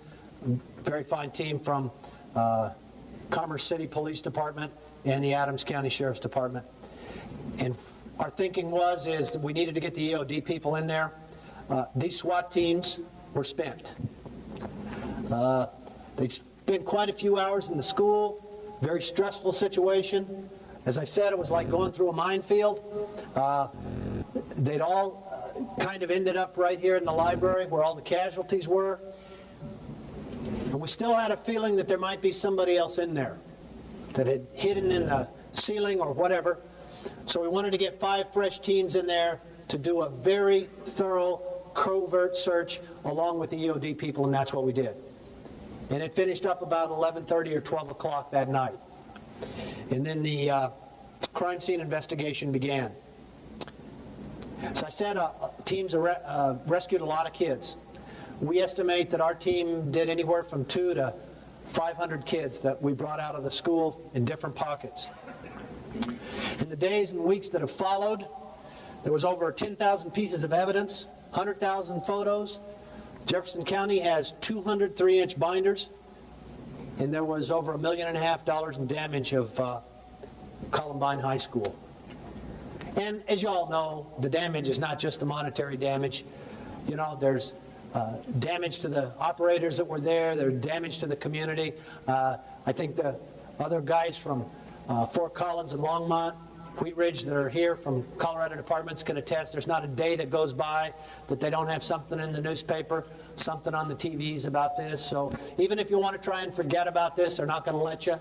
very fine team from Commerce City Police Department, and the Adams County Sheriff's Department. And our thinking is that we needed to get the EOD people in there. These SWAT teams were spent. They spent quite a few hours in the school, very stressful situation. As I said, it was like going through a minefield. They'd all kind of ended up right here in the library where all the casualties were. And we still had a feeling that there might be somebody else in there that had hidden in the ceiling or whatever. So we wanted to get 5 fresh teams in there to do a very thorough covert search along with the EOD people, and that's what we did. And it finished up about 11:30 or 12 o'clock that night. And then the crime scene investigation began. As I said, teams rescued a lot of kids. We estimate that our team did anywhere from 200 to 500 kids that we brought out of the school in different pockets. In the days and weeks that have followed, there was over 10,000 pieces of evidence, 100,000 photos. Jefferson County has 200 3-inch binders, and there was over $1.5 million in damage of Columbine High School. And as you all know, the damage is not just the monetary damage. You know, there's damage to the operators that were there. There's damage to the community. I think the other guys from Fort Collins and Longmont, Wheat Ridge that are here from Colorado departments can attest there's not a day that goes by that they don't have something in the newspaper, something on the TVs about this. So even if you want to try and forget about this, they're not going to let you.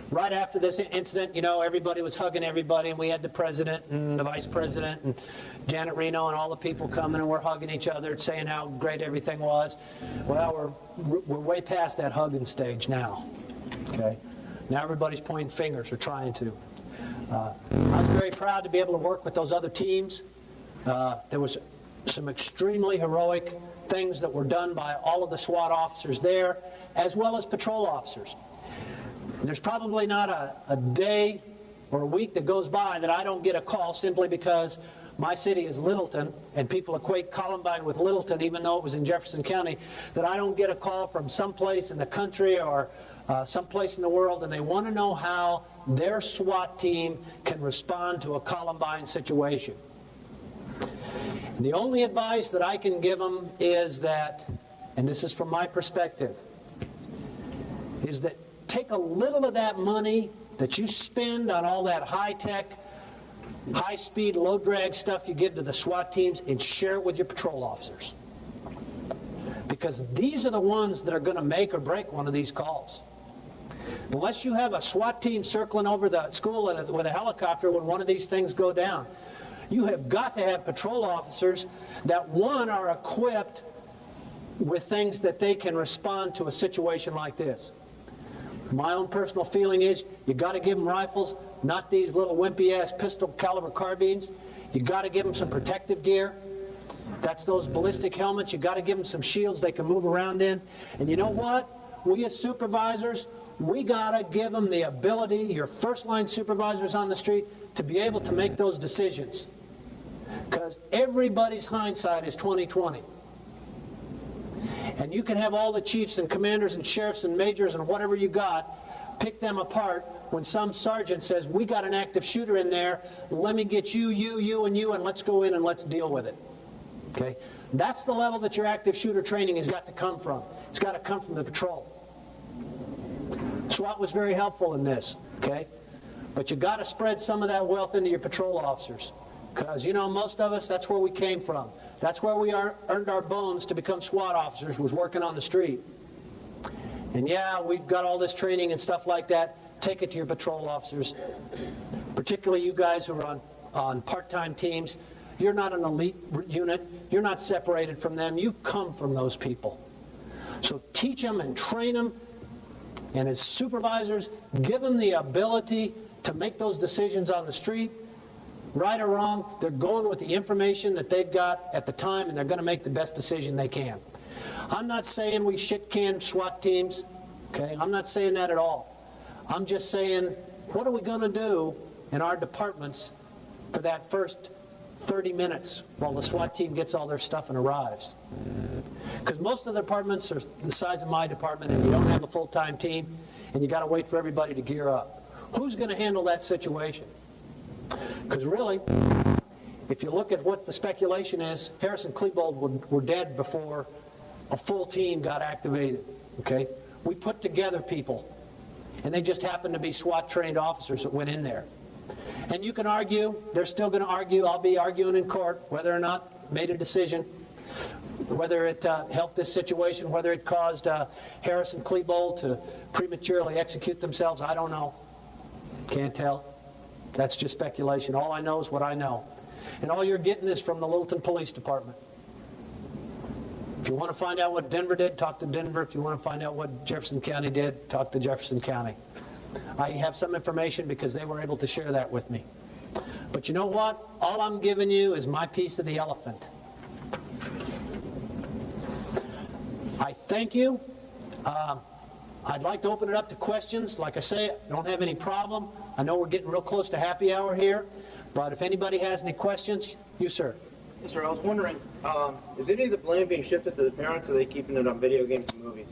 Right after this incident, you know, everybody was hugging everybody, and we had the president and the vice president and Janet Reno and all the people coming, and we're hugging each other, saying how great everything was. Well, we're way past that hugging stage now. Okay, now everybody's pointing fingers or trying to. I was very proud to be able to work with those other teams. There was some extremely heroic things that were done by all of the SWAT officers there, as well as patrol officers. There's probably not a day or a week that goes by that I don't get a call simply because my city is Littleton, and people equate Columbine with Littleton, even though it was in Jefferson County, that I don't get a call from someplace in the country or someplace in the world, and they want to know how their SWAT team can respond to a Columbine situation. And the only advice that I can give them is that, and this is from my perspective, is that take a little of that money that you spend on all that high-tech, high-speed, low-drag stuff you give to the SWAT teams and share it with your patrol officers. Because these are the ones that are going to make or break one of these calls. Unless you have a SWAT team circling over the school with a helicopter when one of these things go down, you have got to have patrol officers that, one, are equipped with things that they can respond to a situation like this. My own personal feeling is you got to give them rifles, not these little wimpy-ass pistol caliber carbines. You got to give them some protective gear. That's those ballistic helmets. You got to give them some shields they can move around in. And you know what? We as supervisors, we got to give them the ability, your first-line supervisors on the street, to be able to make those decisions. Because everybody's hindsight is 20/20. And you can have all the chiefs and commanders and sheriffs and majors and whatever you got, pick them apart when some sergeant says, we got an active shooter in there, let me get you, and you, and let's go in and let's deal with it. Okay? That's the level that your active shooter training has got to come from. It's got to come from the patrol. SWAT was very helpful in this, okay? But you got to spread some of that wealth into your patrol officers. Because, you know, most of us, that's where we came from. That's where we earned our bones to become SWAT officers, was working on the street. And yeah, we've got all this training and stuff like that. Take it to your patrol officers, particularly you guys who are on part-time teams. You're not an elite unit. You're not separated from them. You come from those people. So teach them and train them. And as supervisors, give them the ability to make those decisions on the street. Right or wrong, they're going with the information that they've got at the time, and they're going to make the best decision they can. I'm not saying we shit-can SWAT teams, okay? I'm not saying that at all. I'm just saying, what are we going to do in our departments for that first 30 minutes while the SWAT team gets all their stuff and arrives? Because most of the departments are the size of my department, and you don't have a full-time team, and you got to wait for everybody to gear up. Who's going to handle that situation? Because really, if you look at what the speculation is, Harris and Klebold were dead before a full team got activated. Okay? We put together people, and they just happened to be SWAT-trained officers that went in there. And you can argue, they're still going to argue, I'll be arguing in court, whether or not made a decision, whether it helped this situation, whether it caused Harris and Klebold to prematurely execute themselves, I don't know. Can't tell. That's just speculation. All I know is what I know. And all you're getting is from the Littleton Police Department. If you want to find out what Denver did, talk to Denver. If you want to find out what Jefferson County did, talk to Jefferson County. I have some information because they were able to share that with me. But you know what? All I'm giving you is my piece of the elephant. I thank you. I'd like to open it up to questions. Like I say, I don't have any problem. I know we're getting real close to happy hour here, but if anybody has any questions, you, sir. Yes, sir. I was wondering, is any of the blame being shifted to the parents, or are they keeping it on video games and movies?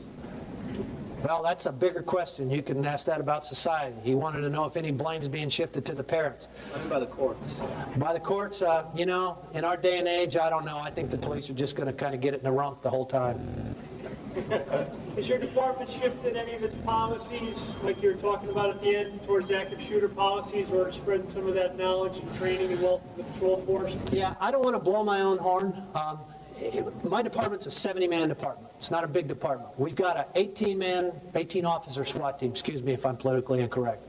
Well, that's a bigger question. You can ask that about society. He wanted to know if any blame is being shifted to the parents. I mean by the courts. By the courts, you know, in our day and age, I don't know. I think the police are just going to kind of get it in the rump the whole time. Has your department shifted any of its policies, like you were talking about at the end, towards active shooter policies, or spreading some of that knowledge and training and wealth of the patrol force? Yeah, I don't want to blow my own horn. My department's a 70-man department. It's not a big department. We've got an 18-officer SWAT team. Excuse me if I'm politically incorrect.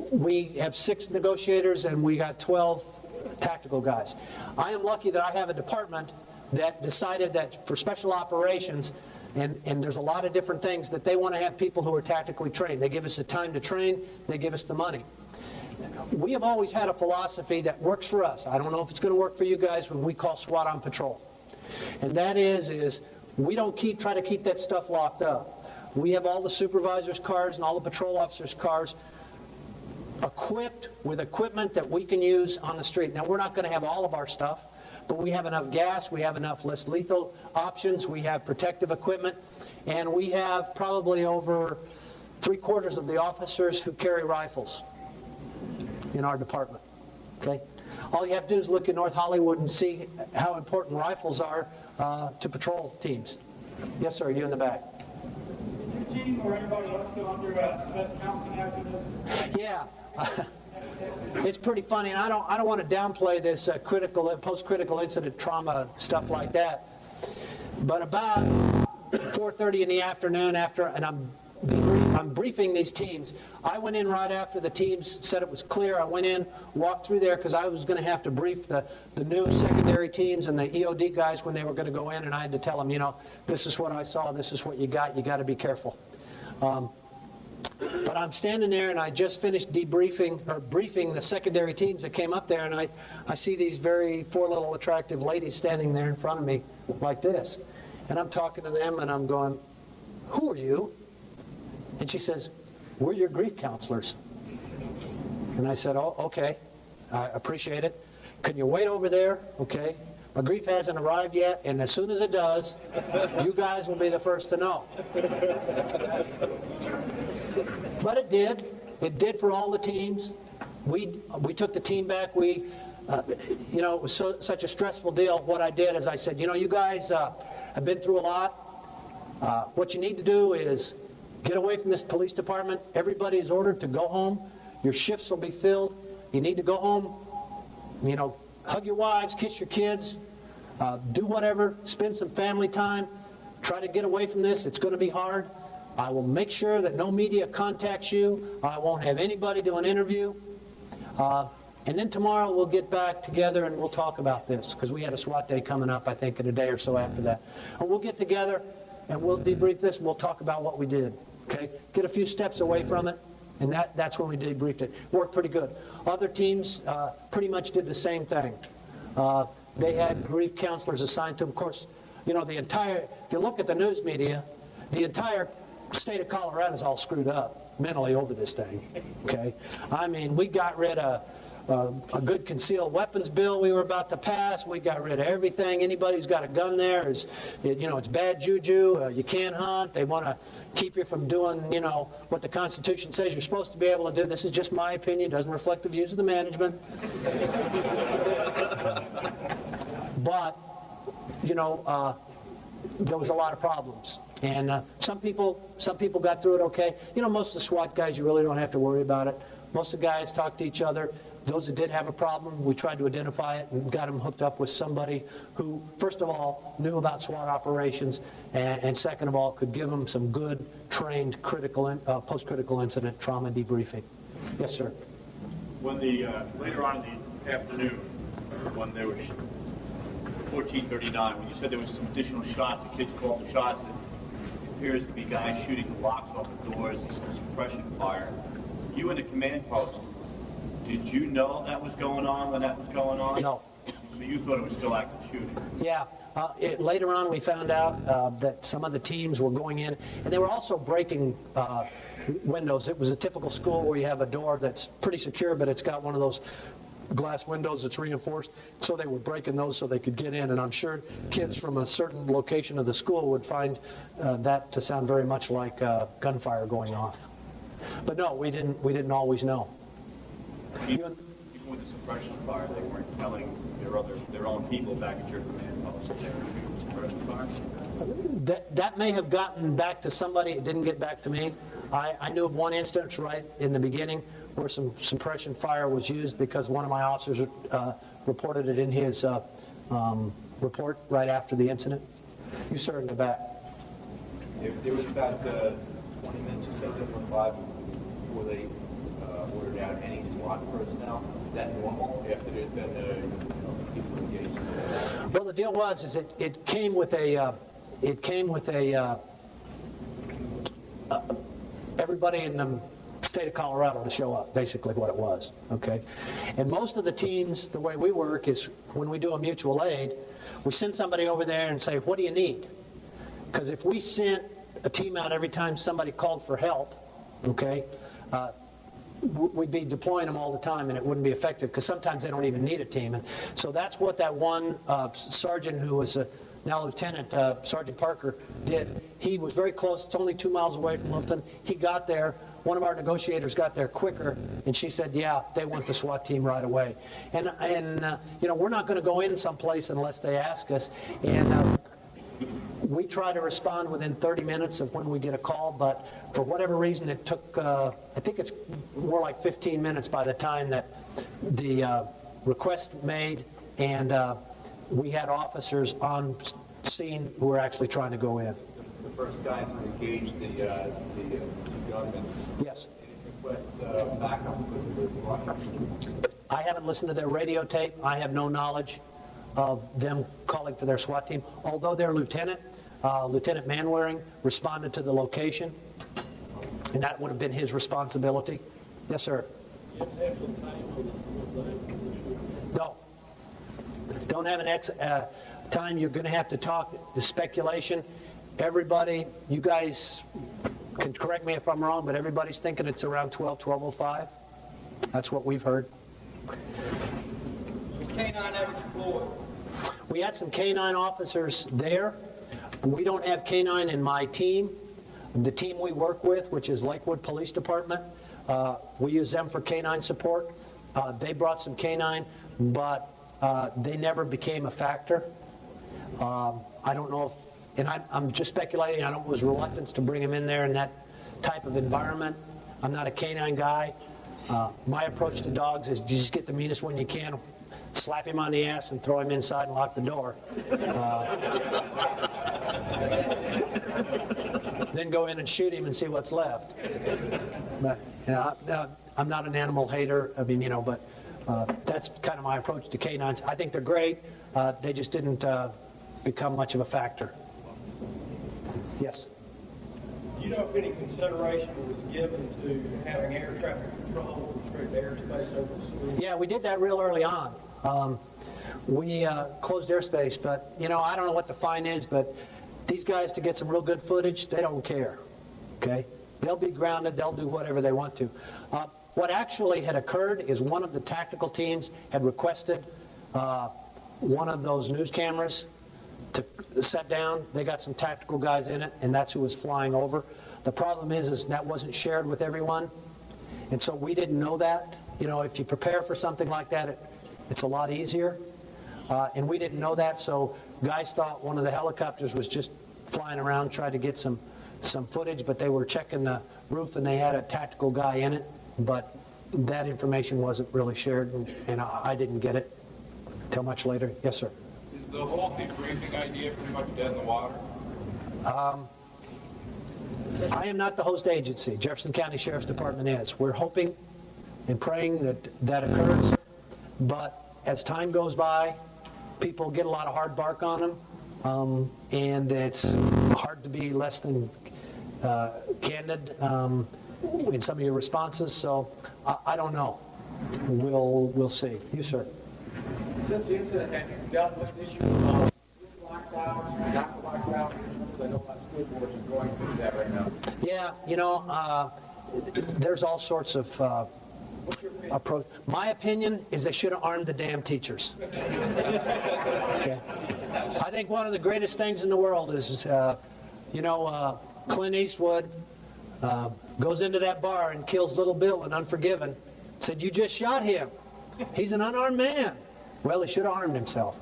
We have 6 negotiators, and we got 12 tactical guys. I am lucky that I have a department that decided that for special operations, and there's a lot of different things, that they want to have people who are tactically trained. They give us the time to train. They give us the money. We have always had a philosophy that works for us. I don't know if it's going to work for you guys when we call SWAT on patrol. And that is we don't try to keep that stuff locked up. We have all the supervisors' cars and all the patrol officers' cars equipped with equipment that we can use on the street. Now, we're not going to have all of our stuff, but we have enough gas, we have enough less lethal options, we have protective equipment, and we have probably over 3/4 of the officers who carry rifles in our department. Okay? All you have to do is look at North Hollywood and see how important rifles are to patrol teams. Yes, sir, you in the back. Did your team or anybody else go under best counseling after this? Yeah. It's pretty funny, and I don't want to downplay this post-critical incident trauma stuff like that. But about 4:30 in the afternoon, and I'm briefing these teams. I went in right after the teams said it was clear. I went in, walked through there because I was going to have to brief the new secondary teams and the EOD guys when they were going to go in, and I had to tell them, you know, this is what I saw, this is what you got to be careful. But I'm standing there, and I just finished briefing the secondary teams that came up there, and I see these 4 little attractive ladies standing there in front of me like this. And I'm talking to them, and I'm going, who are you? And she says, we're your grief counselors. And I said, oh, okay, I appreciate it. Can you wait over there? Okay. My grief hasn't arrived yet, and as soon as it does, you guys will be the first to know. But it did. It did for all the teams. We took the team back. You know, it was such a stressful deal. What I did is I said, you know, you guys have been through a lot. What you need to do is get away from this police department. Everybody is ordered to go home. Your shifts will be filled. You need to go home, you know, hug your wives, kiss your kids, do whatever, spend some family time. Try to get away from this. It's going to be hard. I will make sure that no media contacts you. I won't have anybody do an interview. And then tomorrow we'll get back together and we'll talk about this, because we had a SWAT day coming up, I think, in a day or so after that. And we'll get together and we'll debrief this and we'll talk about what we did. Okay? Get a few steps away from it, and that's when we debriefed it. Worked pretty good. Other teams pretty much did the same thing. They had grief counselors assigned to them. Of course, you know, if you look at the news media, the entire state of Colorado is all screwed up mentally over this thing. Okay? I mean, we got rid of a good concealed weapons bill we were about to pass. We got rid of everything. Anybody who's got a gun there is, it's bad juju. You can't hunt. They want to keep you from doing, what the Constitution says you're supposed to be able to do. This is just my opinion. Doesn't reflect the views of the management. But, there was a lot of problems. And some people got through it okay. Most of the SWAT guys, you really don't have to worry about it. Most of the guys talk to each other. Those that did have a problem, we tried to identify it and got them hooked up with somebody who, first of all, knew about SWAT operations, and second of all, could give them some good, trained post-critical incident trauma debriefing. Yes, sir. When later on in the afternoon, when there was 14:39, when you said there was some additional shots, the kids called the shots, it appears to be guys shooting the locks off the doors and some suppression fire. You in the command post, did you know that was going on when that was going on? No. So you thought it was still active shooting? Yeah. Later on, we found out that some of the teams were going in, and they were also breaking windows. It was a typical school where you have a door that's pretty secure, but it's got one of those glass windows that's reinforced. So they were breaking those so they could get in, and I'm sure kids from a certain location of the school would find that to sound very much like gunfire going off. But no, we didn't always know. Even with the suppression fire, they weren't telling their own people back at your command post that they were shooting suppression fire? That may have gotten back to somebody. It didn't get back to me. I knew of one instance right in the beginning where some suppression fire was used because one of my officers reported it in his report right after the incident. You, sir, in the back. There was about 20 minutes or so that went by before they ordered out any SWAT personnel. Is that normal after there's been people engaged? Well, the deal was it came with a everybody in the state of Colorado to show up, basically what it was, okay? And most of the teams, the way we work is when we do a mutual aid, we send somebody over there and say, what do you need? Because if we sent a team out every time somebody called for help, okay, we'd be deploying them all the time and it wouldn't be effective because sometimes they don't even need a team. And so that's what that one sergeant who was now Lieutenant Sergeant Parker did. He was very close. It's only 2 miles away from Littleton. He got there. One of our negotiators got there quicker, and she said, yeah, they want the SWAT team right away. And we're not going to go in someplace unless they ask us. And we try to respond within 30 minutes of when we get a call, but for whatever reason it took, I think it's more like 15 minutes by the time that the request made, and we had officers on scene who were actually trying to go in. The first guys who engaged the gunmen. Yes. Request backup with Russians. I haven't listened to their radio tape. I have no knowledge of them calling for their SWAT team. Although their lieutenant, Lieutenant Manwaring, responded to the location, and that would have been his responsibility. Yes, sir. No. Don't have an time. You're going to have to talk. The speculation. Everybody, you guys can correct me if I'm wrong, but everybody's thinking it's around 12:05. That's what we've heard. Was K-9 ever deployed? We had some K-9 officers there. We don't have K-9 in my team. The team we work with, which is Lakewood Police Department, we use them for K-9 support. They brought some K-9, but they never became a factor. I don't know if, and I'm just speculating, I don't know if it was reluctance to bring them in there in that type of environment. I'm not a K-9 guy. My approach to dogs is you just get the meanest one you can, slap him on the ass and throw him inside and lock the door. Then go in and shoot him and see what's left. But I'm not an animal hater. I mean, but that's kind of my approach to K-9s. I think they're great. They just didn't become much of a factor. Yes. Do you know if any consideration was given to having air traffic control restrict airspace over the school? Yeah, we did that real early on. We closed airspace, but I don't know what the fine is, but these guys, to get some real good footage, they don't care. Okay, they'll be grounded. They'll do whatever they want to. what actually had occurred is one of the tactical teams had requested one of those news cameras to set down. They got some tactical guys in it, and that's who was flying over. The problem is that wasn't shared with everyone, and so we didn't know that. You know, if you prepare for something like that, it's a lot easier, and we didn't know that, so guys thought one of the helicopters was just flying around, tried to get some footage, but they were checking the roof, and they had a tactical guy in it, but that information wasn't really shared, and I didn't get it until much later. Yes, sir. Is the whole debriefing idea pretty much dead in the water? I am not the host agency. Jefferson County Sheriff's Department is. We're hoping and praying that occurs, but as time goes by, people get a lot of hard bark on them, and it's hard to be less than candid in some of your responses, so I don't know. We'll see. You, sir. Since the incident, have you dealt with issues of lockdowns, not lockdowns? I know a lot of school boards are going through that right now. Yeah, you know, there's all sorts of approach. My opinion is they should have armed the damn teachers. Okay. I think one of the greatest things in the world is, Clint Eastwood goes into that bar and kills little Bill in Unforgiven. Said, "You just shot him. He's an unarmed man." Well, he should have armed himself.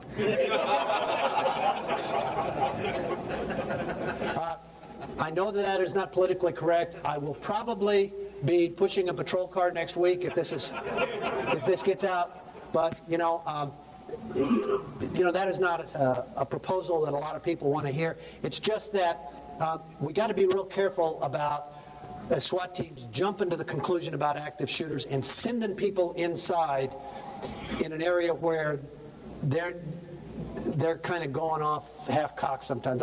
I know that is not politically correct. I will probably be pushing a patrol car next week if this gets out. But that is not a proposal that a lot of people want to hear. It's just that we got to be real careful about SWAT teams jumping to the conclusion about active shooters and sending people inside in an area where they're kind of going off half-cocked sometimes.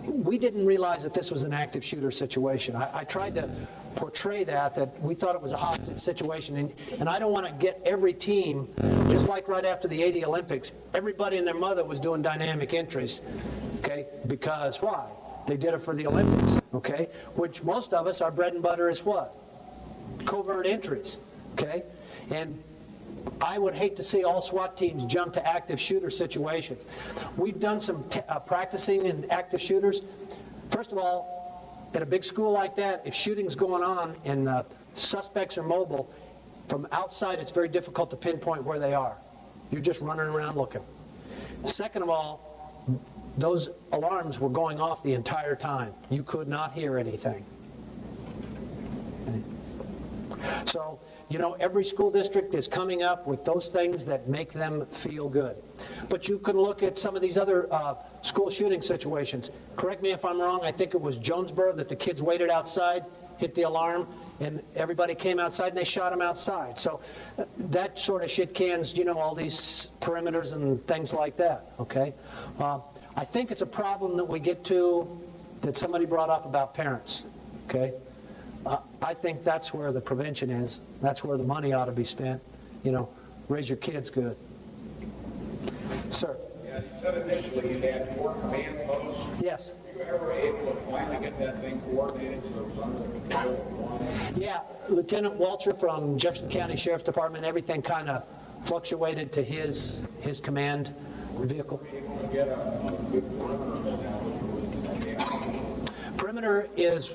We didn't realize that this was an active shooter situation. I tried to portray that we thought it was a hostage situation, and I don't want to get every team, just like right after the 80 Olympics, everybody and their mother was doing dynamic entries, okay? Because why? They did it for the Olympics, okay? Which most of us, our bread and butter is what? Covert entries, okay? And I would hate to see all SWAT teams jump to active shooter situations. We've done some practicing in active shooters. First of all, at a big school like that, if shooting's going on and suspects are mobile, from outside it's very difficult to pinpoint where they are. You're just running around looking. Second of all, those alarms were going off the entire time. You could not hear anything. Okay. So, every school district is coming up with those things that make them feel good. But you can look at some of these other school shooting situations. Correct me if I'm wrong, I think it was Jonesboro that the kids waited outside, hit the alarm, and everybody came outside and they shot them outside. So that sort of shit cans, all these perimeters and things like that, okay? I think it's a problem that we get to that somebody brought up about parents, okay? I think that's where the prevention is. That's where the money ought to be spent. Raise your kids good. Sir? Yeah, you said initially you had 4 command posts. Yes. Were you ever able to finally get that thing coordinated so it was under the control of one? Yeah, Lieutenant Walter from Jefferson County Sheriff's Department, everything kind of fluctuated to his command vehicle. Were you able to get a good perimeter? Perimeter is,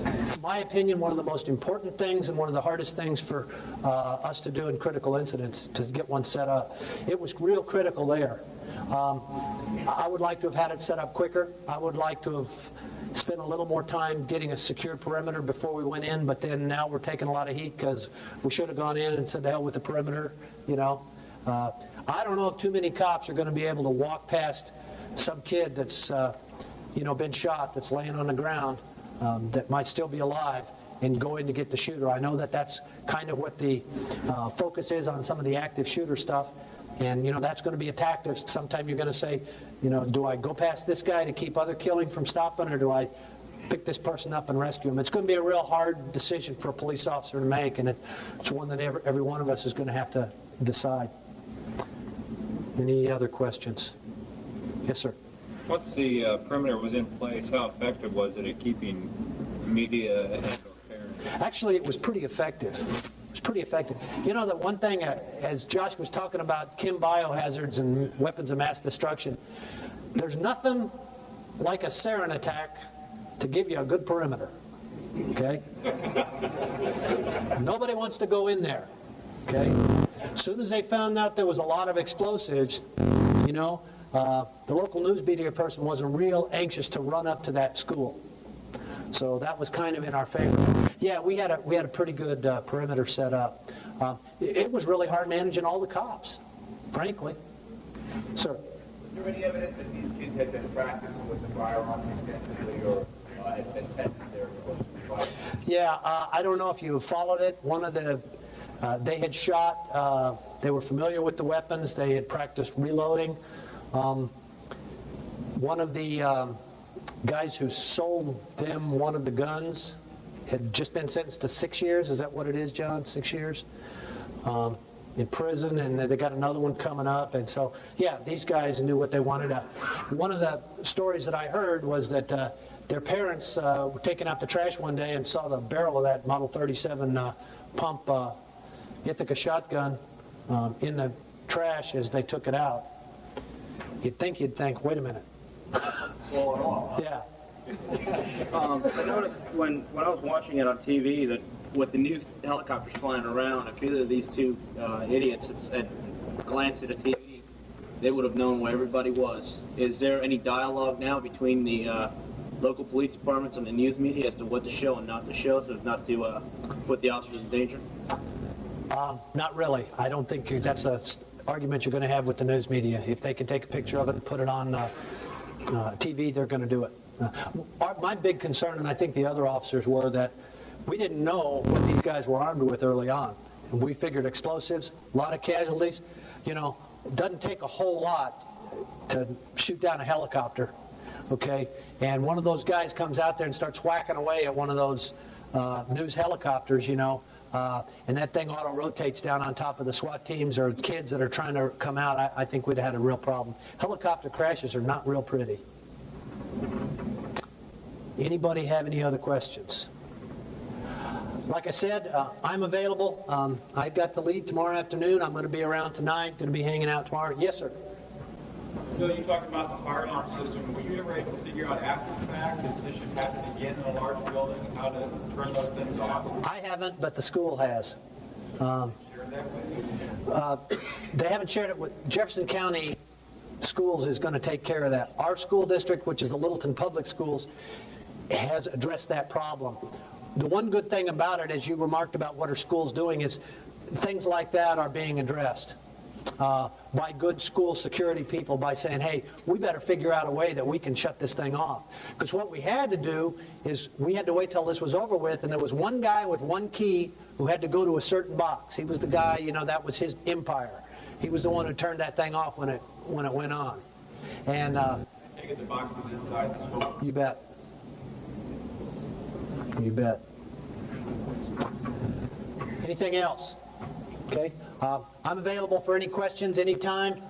in my opinion, one of the most important things and one of the hardest things for us to do in critical incidents, to get one set up. It was real critical there. I would like to have had it set up quicker. I would like to have spent a little more time getting a secure perimeter before we went in, but then now we're taking a lot of heat because we should have gone in and said, the hell with the perimeter, I don't know if too many cops are going to be able to walk past some kid that's, been shot, that's laying on the ground, that might still be alive, and go in to get the shooter. I know that that's kind of what the focus is on some of the active shooter stuff, and that's going to be a tactic. Sometime you're going to say, do I go past this guy to keep other killing from stopping, or do I pick this person up and rescue him? It's going to be a real hard decision for a police officer to make, and it's one that every one of us is going to have to decide. Any other questions? Yes, sir. Once the perimeter was in place, how effective was it at keeping media and parents? Actually, it was pretty effective. It was pretty effective. You know, the one thing, as Josh was talking about chem biohazards and weapons of mass destruction, there's nothing like a sarin attack to give you a good perimeter. Okay? Nobody wants to go in there. Okay? As soon as they found out there was a lot of explosives, you know, the local news media person wasn't real anxious to run up to that school. So that was kind of in our favor. Yeah, we had a pretty good perimeter set up. It was really hard managing all the cops, frankly. Sir? Is there any evidence that these kids had been practicing with the firearms extensively or had been tested their firearms? Yeah, I don't know if you followed it. One of the, they had shot, they were familiar with the weapons, they had practiced reloading. One of the guys who sold them one of the guns had just been sentenced to 6 years. Is that what it is, John? 6 years? In prison, and they got another one coming up. And so, yeah, these guys knew what they wanted. One of the stories that I heard was that their parents were taking out the trash one day and saw the barrel of that Model 37 pump Ithaca shotgun in the trash as they took it out. You'd think, wait a minute. Yeah. I noticed when I was watching it on TV that with the news helicopters flying around, if either of these two idiots had glanced at a TV, they would have known where everybody was. Is there any dialogue now between the local police departments and the news media as to what to show and not to show, so as not to put the officers in danger? Not really. I don't think that's an argument you're going to have with the news media. If they can take a picture of it and put it on TV, they're going to do it. My big concern, and I think the other officers were, that we didn't know what these guys were armed with early on. And we figured explosives, a lot of casualties. You know, it doesn't take a whole lot to shoot down a helicopter, okay? And one of those guys comes out there and starts whacking away at one of those news helicopters, you know, and that thing auto-rotates down on top of the SWAT teams or kids that are trying to come out. I think we'd have had a real problem. Helicopter crashes are not real pretty. Anybody have any other questions? Like I said, I'm available. I got to leave tomorrow afternoon. I'm going to be around tonight, going to be hanging out tomorrow. Yes, sir. Bill, you talked about the fire alarm system. Were you ever able to figure out after the fact if this should happen again in a large building, how to turn those things off? I haven't, but the school has. They haven't shared it with Jefferson County Schools is going to take care of that. Our school district, which is the Littleton Public Schools, has addressed that problem. The one good thing about it, as you remarked about what are schools doing, is things like that are being addressed by good school security people by saying, hey, we better figure out a way that we can shut this thing off. Because what we had to do is we had to wait till this was over with, and there was one guy with one key who had to go to a certain box. He was the guy, you know, that was his empire. He was the one who turned that thing off when it went on. And the box was inside the school. You bet. You bet. Anything else? Okay. I'm available for any questions anytime.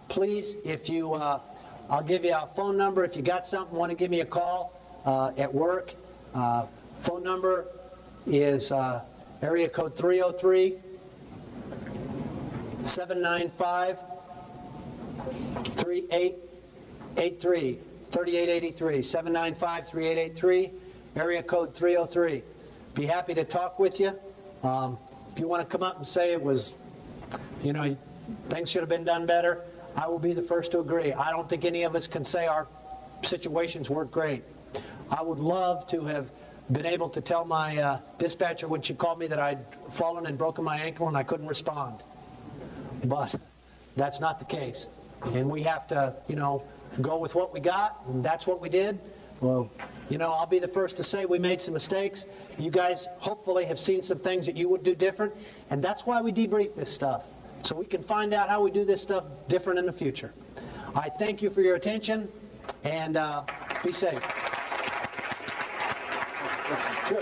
Please, if you, I'll give you a phone number. If you got something, want to give me a call at work. Phone number is area code 303-795-3883. 3883. 795-3883. Area code 303. Be happy to talk with you. If you want to come up and say it was, you know, things should have been done better, I will be the first to agree. I don't think any of us can say our situations weren't great. I would love to have been able to tell my dispatcher when she called me that I'd fallen and broken my ankle and I couldn't respond. But that's not the case. And we have to, you know, go with what we got, and that's what we did. Well, you know, I'll be the first to say we made some mistakes. You guys hopefully have seen some things that you would do different, and that's why we debrief this stuff, so we can find out how we do this stuff different in the future. I thank you for your attention, and be safe. Sure.